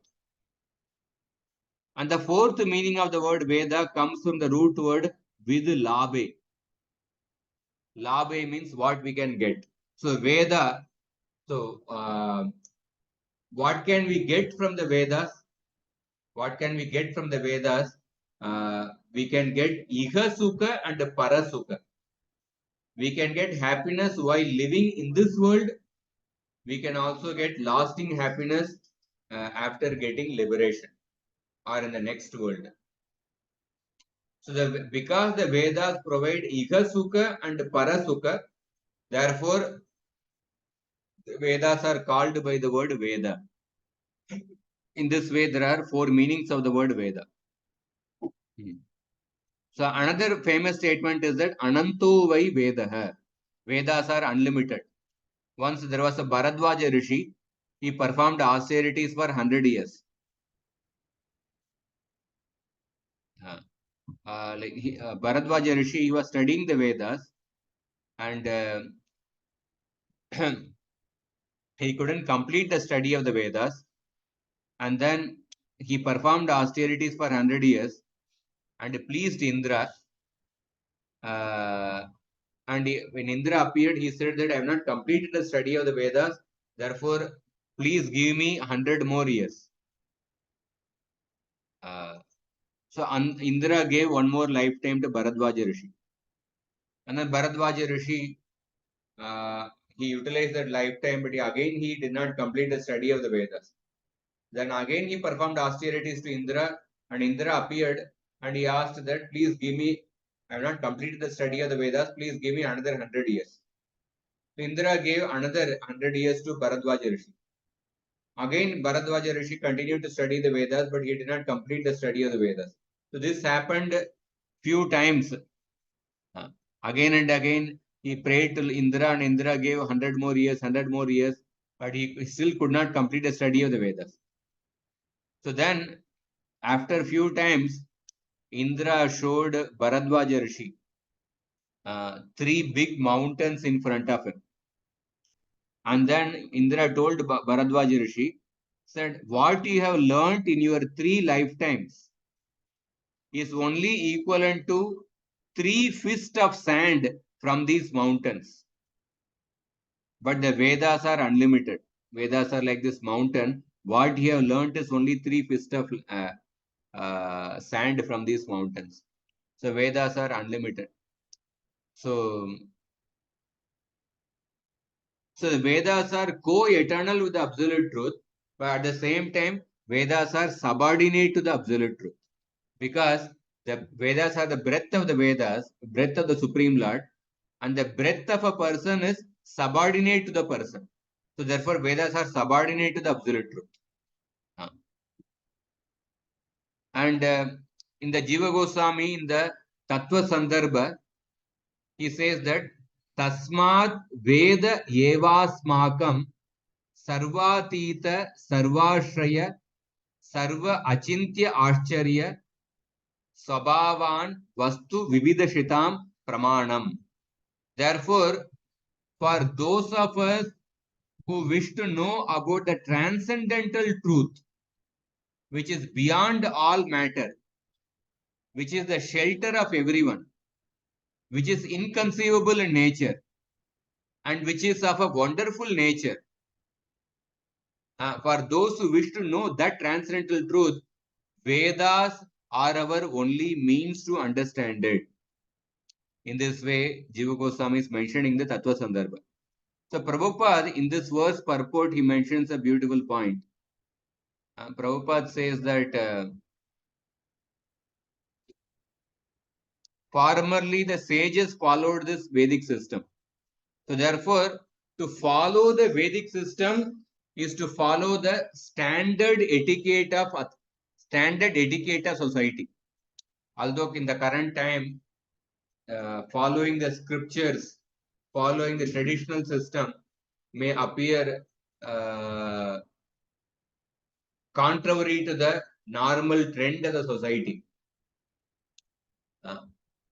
And the fourth meaning of the word Veda comes from the root word with labe. Labe means what we can get. So Veda, what can we get from the Vedas? What can we get from the Vedas? We can get Iha Sukha and Para Sukha. We can get happiness while living in this world. We can also get lasting happiness after getting liberation or in the next world. So because the Vedas provide Iha Sukha and Para Sukha, therefore the Vedas are called by the word Veda. In this way, there are four meanings of the word Veda. So another famous statement is that Ananto Vai Vedaha. Vedas are unlimited. Once there was a Bharadwaja Rishi, he performed austerities for 100 years. Bharadwaja Rishi, he was studying the Vedas, and he couldn't complete the study of the Vedas, and then he performed austerities for 100 years and pleased Indra. And when Indra appeared, he said that I have not completed the study of the Vedas, therefore please give me 100 more years. So Indra gave one more lifetime to Bharadwaja Rishi. And then Bharadwaja Rishi, he utilized that lifetime, but he did not complete the study of the Vedas. Then again he performed austerities to Indra, and Indra appeared and he asked that please give me, I have not completed the study of the Vedas, please give me another 100 years. So Indra gave another 100 years to Bharadwaja Rishi. Again, Bharadwaja Rishi continued to study the Vedas, but he did not complete the study of the Vedas. So this happened few times. Again and again, he prayed to Indra, and Indra gave 100 more years, 100 more years, but he still could not complete the study of the Vedas. So then, after few times, Indra showed Bharadwaja Rishi 3 big mountains in front of him. And then Indra told Bharadwaja Rishi, said, what you have learnt in your 3 lifetimes is only equivalent to 3 fists of sand from these mountains. But the Vedas are unlimited. Vedas are like this mountain. What you have learnt is only 3 fists of sand from these mountains. So Vedas are unlimited. So the Vedas are co-eternal with the absolute truth, but at the same time, Vedas are subordinate to the absolute truth. Because the Vedas are the breath of the Vedas, breath of the Supreme Lord, and the breath of a person is subordinate to the person. So therefore, Vedas are subordinate to the absolute truth. And in the Jiva Goswami, in the Tattva Sandarbha, he says that Tasmat Veda Evasmakam Sarvatita Sarvashraya Sarva Achintya Ashcharya Swabhavan Vastu Vividashitam Pramanam. Therefore, for those of us who wish to know about the transcendental truth, which is beyond all matter, which is the shelter of everyone, which is inconceivable in nature, and which is of a wonderful nature, for those who wish to know that transcendental truth, Vedas are our only means to understand it. In this way, Jiva Goswami is mentioning the Tattva Sandarbha. So Prabhupada, in this verse purport, he mentions a beautiful point. Prabhupada says that formerly the sages followed this Vedic system. So therefore, to follow the Vedic system is to follow the standard etiquette of society. Although in the current time, following the scriptures, following the traditional system may appear contrary to the normal trend of the society.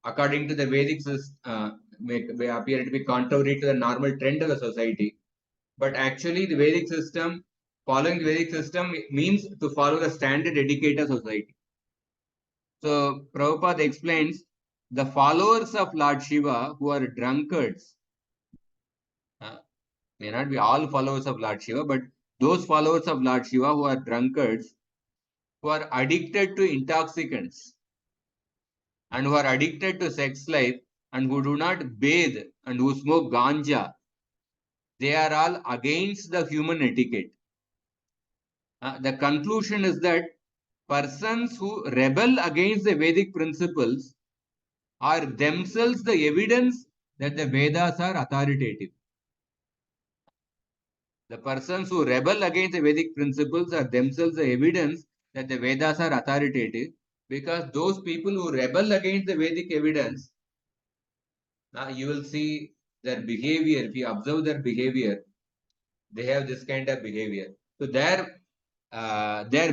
According to the Vedic system, may appear to be contrary to the normal trend of the society. But actually, the Vedic system, following the Vedic system means to follow the standard etiquette of society. So Prabhupada explains the followers of Lord Shiva who are drunkards, may not be all followers of Lord Shiva, but those followers of Lord Shiva who are drunkards, who are addicted to intoxicants, and who are addicted to sex life, and who do not bathe, and who smoke ganja, they are all against the human etiquette. The conclusion is that persons who rebel against the Vedic principles are themselves the evidence that the Vedas are authoritative. The persons who rebel against the Vedic principles are themselves the evidence that the Vedas are authoritative, because those people who rebel against the Vedic evidence, you will see their behavior. If you observe their behavior, they have this kind of behavior. So their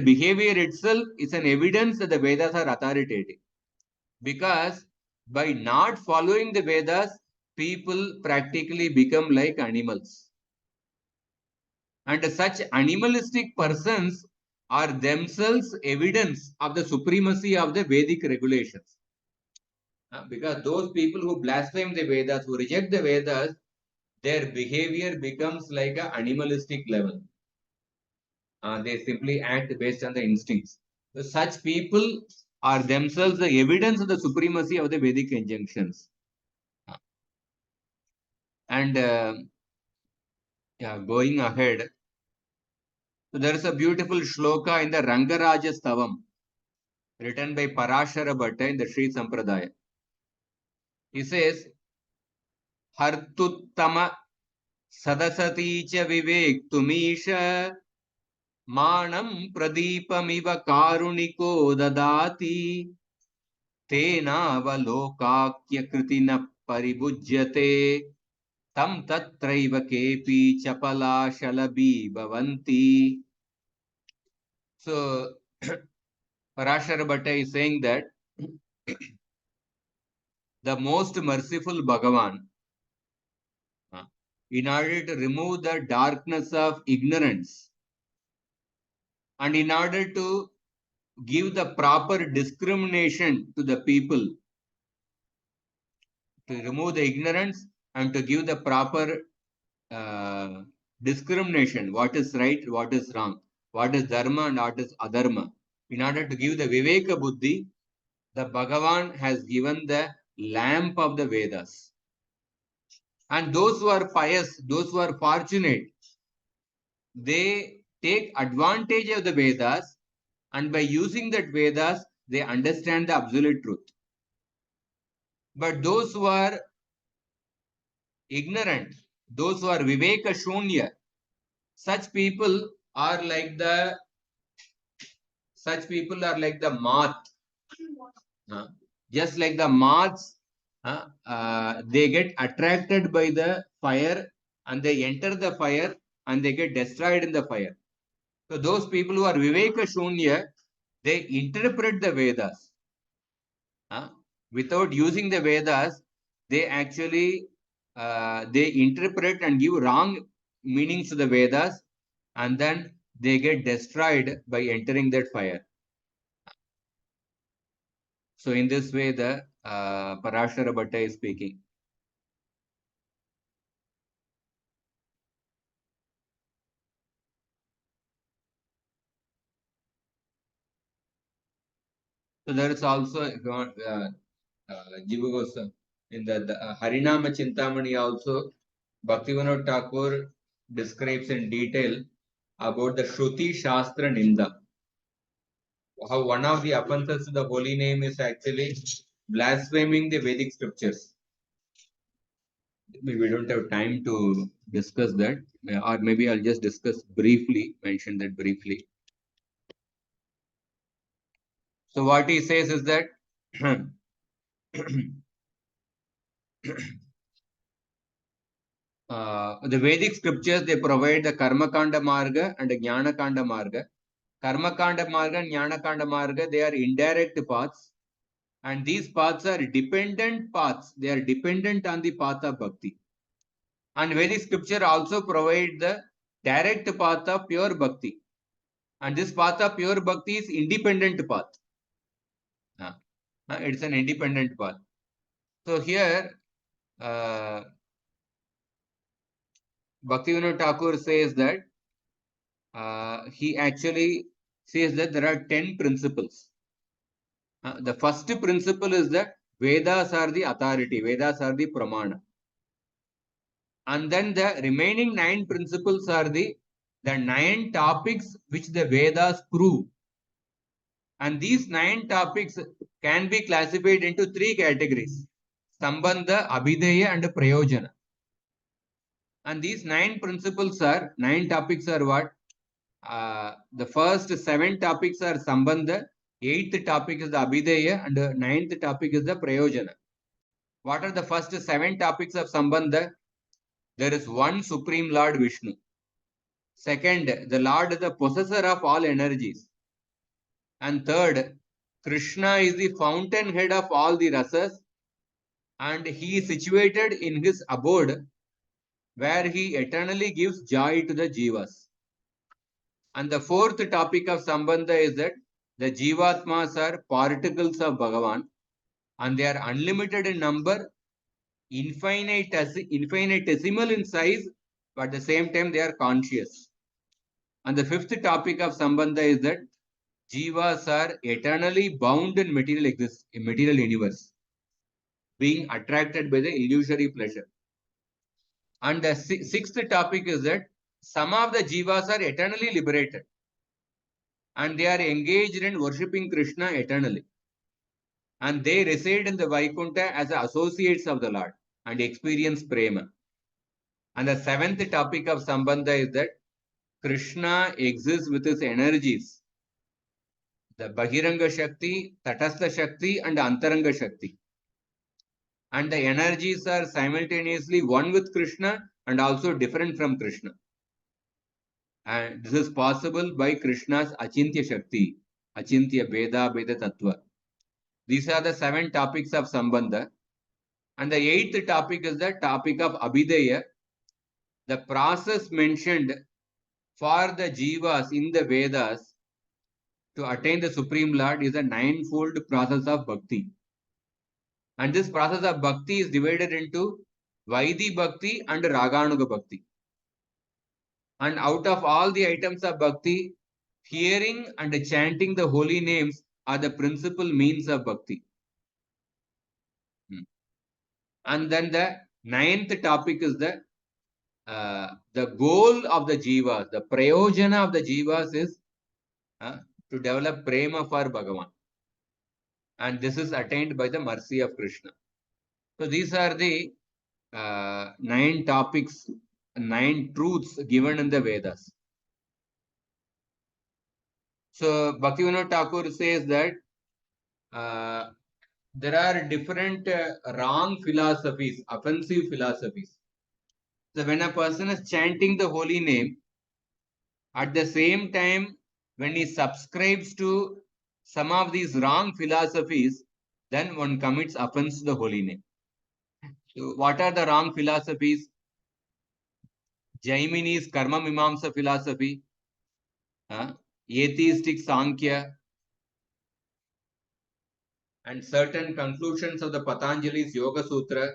behavior itself is an evidence that the Vedas are authoritative. Because by not following the Vedas, people practically become like animals. And such animalistic persons are themselves evidence of the supremacy of the Vedic regulations. Because those people who blaspheme the Vedas, who reject the Vedas, their behavior becomes like an animalistic level. They simply act based on the instincts. So such people are themselves the evidence of the supremacy of the Vedic injunctions. And going ahead, so there is a beautiful shloka in the Rangaraja Stavam, written by Parashara Bhatta in the Sri Sampradaya. He says, Hartuttama sadasati cha vivek tumisha manam pradipamiva karuniko dadati tenavalokaakya kritina paribhujyate tam tatraiva kepi chapala shalabi bhavanti. So Parashara Bhatta is saying that the most merciful Bhagavan, in order to remove the darkness of ignorance and in order to give the proper discrimination to the people, to remove the ignorance and to give the proper discrimination, what is right, what is wrong, what is dharma and what is adharma. In order to give the Viveka Buddhi, the Bhagavan has given the lamp of the Vedas. And those who are pious, those who are fortunate, they take advantage of the Vedas, and by using that Vedas, they understand the absolute truth. But those who are ignorant, those who are Viveka Shunya, such people are like the moth. Just like the moths, they get attracted by the fire and they enter the fire and they get destroyed in the fire. So those people who are Viveka Shunya, they interpret the Vedas. Without using the Vedas, they actually they interpret and give wrong meanings to the Vedas, and then they get destroyed by entering that fire. So in this way, the Parashara Bhatta is speaking. So there is also Jiva Goswami in the Harinama Chintamani also, Bhaktivinoda Thakur describes in detail about the Shruti Shastra Ninda. How one of the offenses to the holy name is actually blaspheming the Vedic scriptures. We don't have time to discuss that, or maybe I'll just discuss briefly, mention that briefly. So what he says is that the Vedic scriptures, they provide the Karma Kanda Marga and the Jnana Kanda Marga. Karma Kanda Marga and Jnana Kanda Marga, they are indirect paths, and these paths are dependent paths. They are dependent on the path of bhakti. And Vedic scripture also provide the direct path of pure bhakti. And this path of pure bhakti is independent path. It's an independent path. So here, Bhaktivinoda Thakur says that he actually says that there are 10 principles. The first principle is that Vedas are the authority, Vedas are the pramana. And then the remaining 9 principles are the 9 topics which the Vedas prove. And these 9 topics can be classified into 3 categories: Sambandha, Abhideya, and Prayojana. And these 9 principles are, 9 topics are what? The first 7 topics are Sambandha, 8th topic is the Abhideya, and the 9th topic is the Prayojana. What are the first 7 topics of Sambandha? There is one Supreme Lord Vishnu. Second, the Lord is the possessor of all energies. And third, Krishna is the fountainhead of all the rasas, and he is situated in his abode where he eternally gives joy to the jivas. And the fourth topic of Sambandha is that the jivatmas are particles of Bhagavan, and they are unlimited in number, infinitesimal in size, but at the same time they are conscious. And the fifth topic of Sambandha is that jivas are eternally bound in material universe, being attracted by the illusory pleasure. And the sixth topic is that some of the jivas are eternally liberated, and they are engaged in worshipping Krishna eternally. And they reside in the Vaikuntha as associates of the Lord and experience prema. And the seventh topic of Sambandha is that Krishna exists with his energies, the Bahiranga Shakti, Tatastha Shakti, and Antaranga Shakti. And the energies are simultaneously one with Krishna and also different from Krishna. And this is possible by Krishna's Achintya Shakti, Achintya Veda Veda Tattva. These are the 7 topics of Sambandha. And the 8th topic is the topic of Abhideya. The process mentioned for the jivas in the Vedas to attain the Supreme Lord is a 9-fold process of bhakti. And this process of bhakti is divided into Vaidhi Bhakti and Raganuga Bhakti. And out of all the items of bhakti, hearing and chanting the holy names are the principal means of bhakti. And then the 9th topic is the goal of the jivas, the prayojana of the jivas is to develop prema for Bhagavan. And this is attained by the mercy of Krishna. So these are the 9 topics, 9 truths given in the Vedas. So Bhaktivinoda Thakur says that there are different wrong philosophies, offensive philosophies. So when a person is chanting the holy name, at the same time, when he subscribes to some of these wrong philosophies, then one commits offense to the holy name. So what are the wrong philosophies? Jaimini's Karma Mimamsa philosophy, atheistic Sankhya, and certain conclusions of the Patanjali's Yoga Sutra,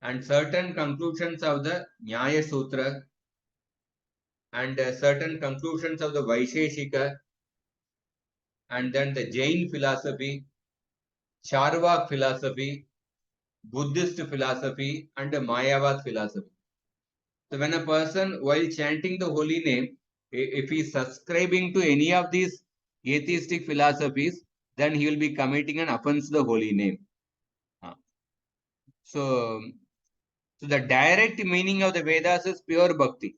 and certain conclusions of the Nyaya Sutra, and certain conclusions of the Vaisheshika, and then the Jain philosophy, Charvak philosophy, Buddhist philosophy, and Mayavad philosophy. So when a person, while chanting the holy name, if he is subscribing to any of these atheistic philosophies, then he will be committing an offense to the holy name. So, so the direct meaning of the Vedas is pure bhakti.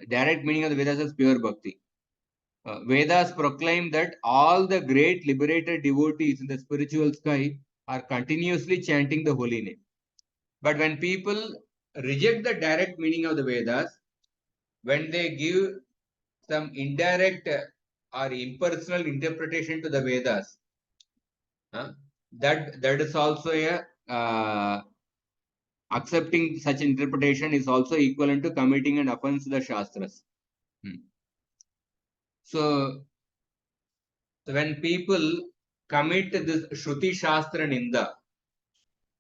Direct meaning of the Vedas is pure bhakti. Vedas proclaim that all the great liberated devotees in the spiritual sky are continuously chanting the holy name. But when people reject the direct meaning of the Vedas, when they give some indirect or impersonal interpretation to the Vedas, that is also a accepting such interpretation is also equivalent to committing an offense to the Shastras. So when people commit this Shruti Shastra Ninda,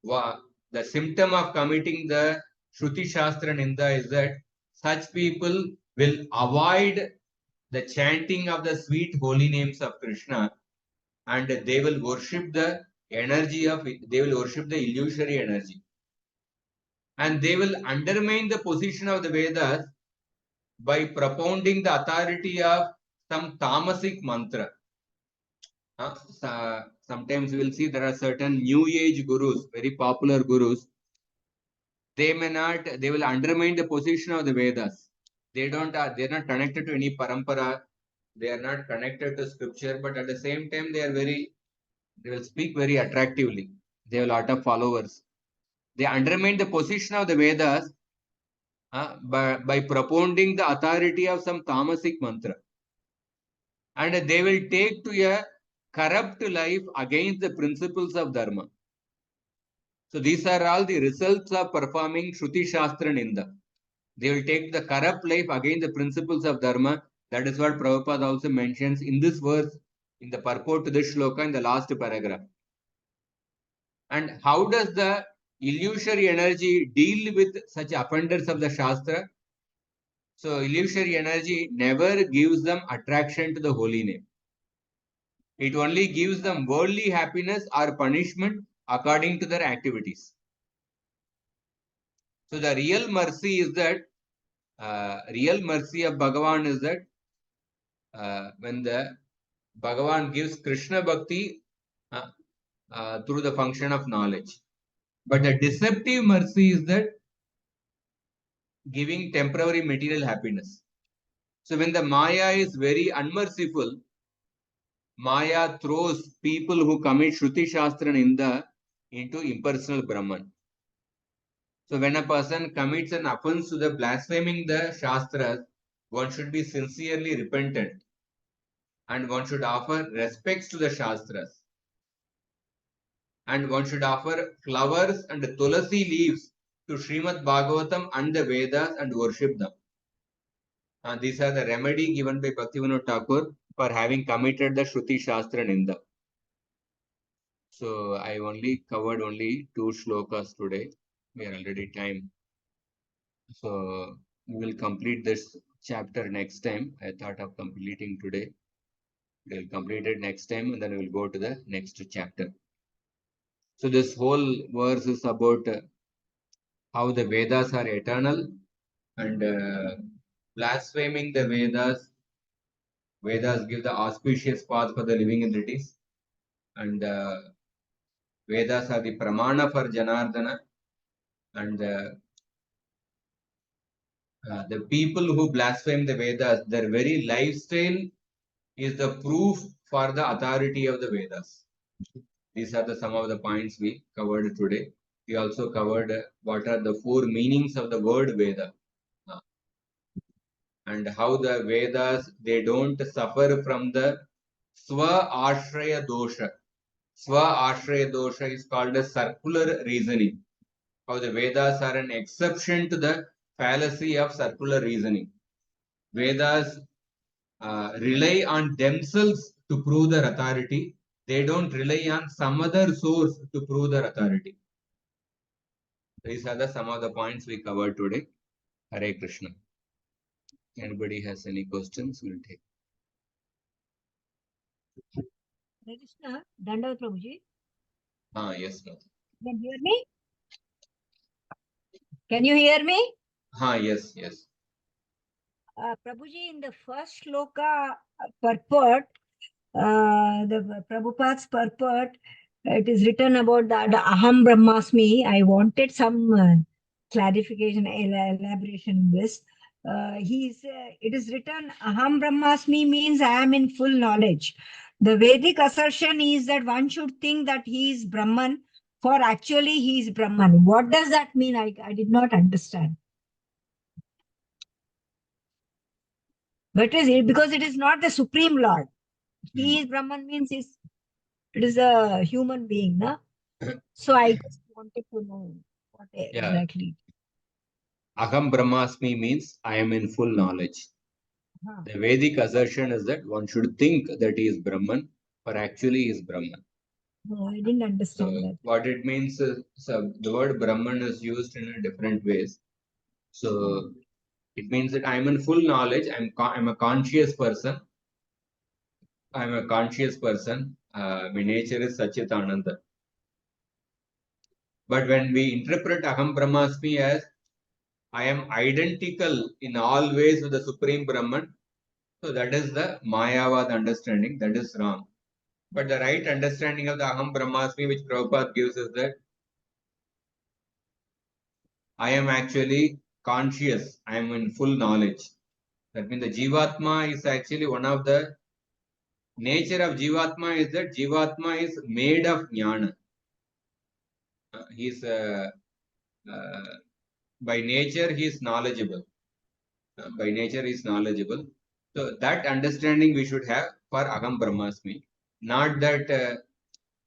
the symptom of committing the Shruti Shastra Ninda is that such people will avoid the chanting of the sweet holy names of Krishna, and they will worship the energy of it, they will worship the illusory energy. And they will undermine the position of the Vedas by propounding the authority of some tamasic mantra. Sometimes we will see there are certain new age gurus, very popular gurus. They will undermine the position of the Vedas. They're not connected to any parampara. They are not connected to scripture, but at the same time, they will speak very attractively. They have a lot of followers. They undermine the position of the Vedas by propounding the authority of some tamasic mantra. And they will take to a corrupt life against the principles of Dharma. So these are all the results of performing Shruti Shastra Ninda. They will take the corrupt life against the principles of Dharma. That is what Prabhupada also mentions in this verse, in the purport to this shloka in the last paragraph. And how does the illusory energy deal with such offenders of the Shastra? So illusory energy never gives them attraction to the holy name. It only gives them worldly happiness or punishment according to their activities. So the real mercy is that, real mercy of Bhagavan is that when the Bhagavan gives Krishna Bhakti through the function of knowledge. But the deceptive mercy is that giving temporary material happiness. So when the Maya is very unmerciful, Maya throws people who commit Shruti Shastra into impersonal Brahman. So when a person commits an offense to the blaspheming the Shastras, one should be sincerely repentant and one should offer respects to the Shastras. And one should offer flowers and tulasi leaves to Srimad Bhagavatam and the Vedas and worship them. And these are the remedy given by Bhaktivinoda Thakur for having committed the Shruti Shastra Ninda. So I covered only 2 shlokas today. We are already time. So we will complete this chapter next time. I thought of completing today. We will complete it next time and then we will go to the next chapter. So this whole verse is about how the Vedas are eternal and blaspheming the Vedas. Vedas give the auspicious path for the living entities, and Vedas are the pramana for Janardana, and the people who blaspheme the Vedas, their very lifestyle is the proof for the authority of the Vedas. These are some of the points we covered today. We also covered what are the 4 meanings of the word Veda. And how the Vedas, they don't suffer from the Swa Ashraya Dosha. Swa Ashraya Dosha is called as circular reasoning. How the Vedas are an exception to the fallacy of circular reasoning. Vedas rely on themselves to prove their authority. They don't rely on some other source to prove their authority. These are some of the points we covered today. Hare Krishna. Anybody has any questions? We'll take. Hare Krishna, Dandavat Prabhuji. Yes, Mother. Can you hear me? Can you hear me? Yes, yes. Prabhuji, in the first shloka purport, the Prabhupada's purport, it is written about the Aham Brahmasmi. I wanted some clarification, elaboration in this. It is written Aham Brahmasmi means I am in full knowledge. The Vedic assertion is that one should think that he is Brahman, for actually he is Brahman. What does that mean? I did not understand. But because it is not the Supreme Lord. He is Brahman means it is a human being, na? So I just wanted to know what exactly. Aham Brahmasmi means I am in full knowledge. Huh. The Vedic assertion is that one should think that he is Brahman, but actually he is Brahman. No, I didn't understand that. What it means is, the word Brahman is used in different ways. So it means that I am in full knowledge. I'm a conscious person. I'm a conscious person. My nature is Sachit Ananda. But when we interpret Aham Brahmasmi as I am identical in all ways with the Supreme Brahman, so that is the Mayavad understanding. That is wrong. But the right understanding of the Aham Brahmasmi, which Prabhupada gives, is that I am actually conscious. I am in full knowledge. That means the Jivatma is actually one of the nature of Jivatma is that Jivatma is made of Jnana. He is by nature he is knowledgeable. By nature he is knowledgeable. So that understanding we should have for Aham Brahmasmi. Not that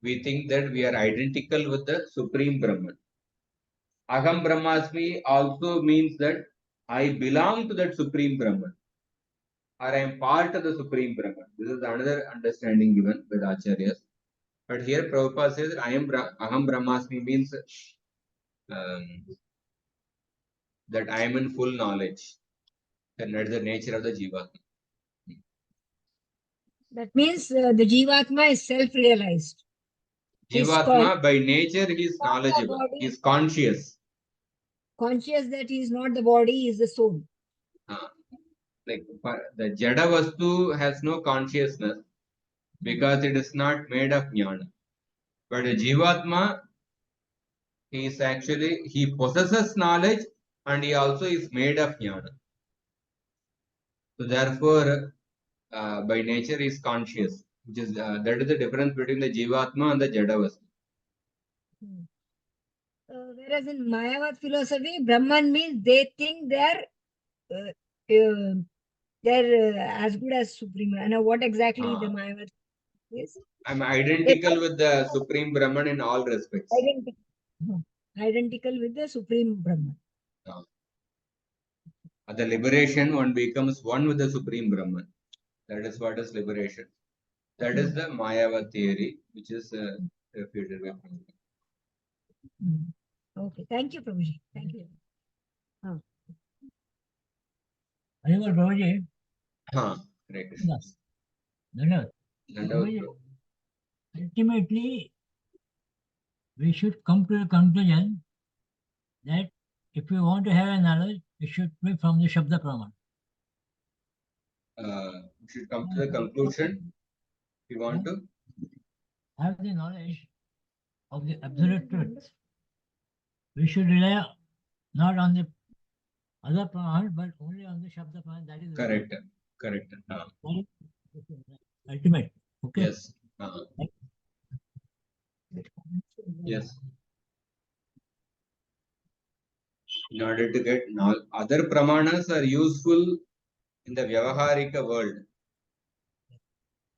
we think that we are identical with the Supreme Brahman. Aham Brahmasmi also means that I belong to that Supreme Brahman, or I am part of the Supreme Brahman. This is another understanding given by the Acharyas. But here Prabhupada says Aham Brahmasmi means that I am in full knowledge. And that is the nature of the Jivatma. That means the Jivatma is self-realized. Jivatma by nature he is knowledgeable. He is conscious. Conscious that he is not the body, he is the soul. Like the Jada Vastu has no consciousness because it is not made of Jnana. But the Jivatma, he possesses knowledge and he also is made of Jnana. So therefore, by nature he is conscious. Which is that is the difference between the Jivatma and the Jada Vastu. Whereas in Mayavad philosophy, Brahman means they think they're as good as Supreme. And what exactly the Mayavad is? I'm identical with the Supreme Brahman in all respects. Identical with the Supreme Brahman. At the liberation, one becomes one with the Supreme Brahman. That is what is liberation. That is the Mayavad theory, which is refuted by Prabhupada. Okay, thank you, Prabhuji. Thank you. Anyway, Prabhuji. Correct. Ultimately, we should come to a conclusion that if we want to have a knowledge, it should be from the Shabda Praman. We should come to the conclusion if we want to have the knowledge of the absolute truth. We should rely not on the other Praman, but only on the Shabda Praman. That is correct. Correct. Ultimate. Okay. Yes. Yes. In order to get knowledge, other pramanas are useful in the Vyavaharika world,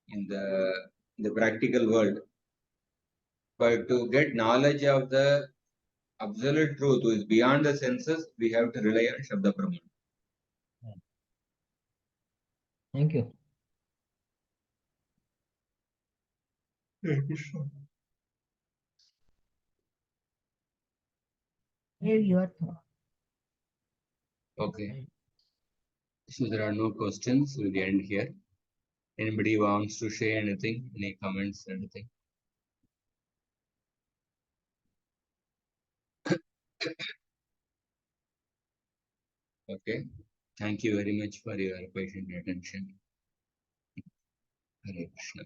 in the practical world. But to get knowledge of the absolute truth, who is beyond the senses, we have to rely on Shabda Praman. Thank you. Here your thought. Okay. So there are no questions. We'll end here. Anybody wants to share anything? Any comments? Anything? Okay. Thank you very much for your patient attention. Hare Krishna.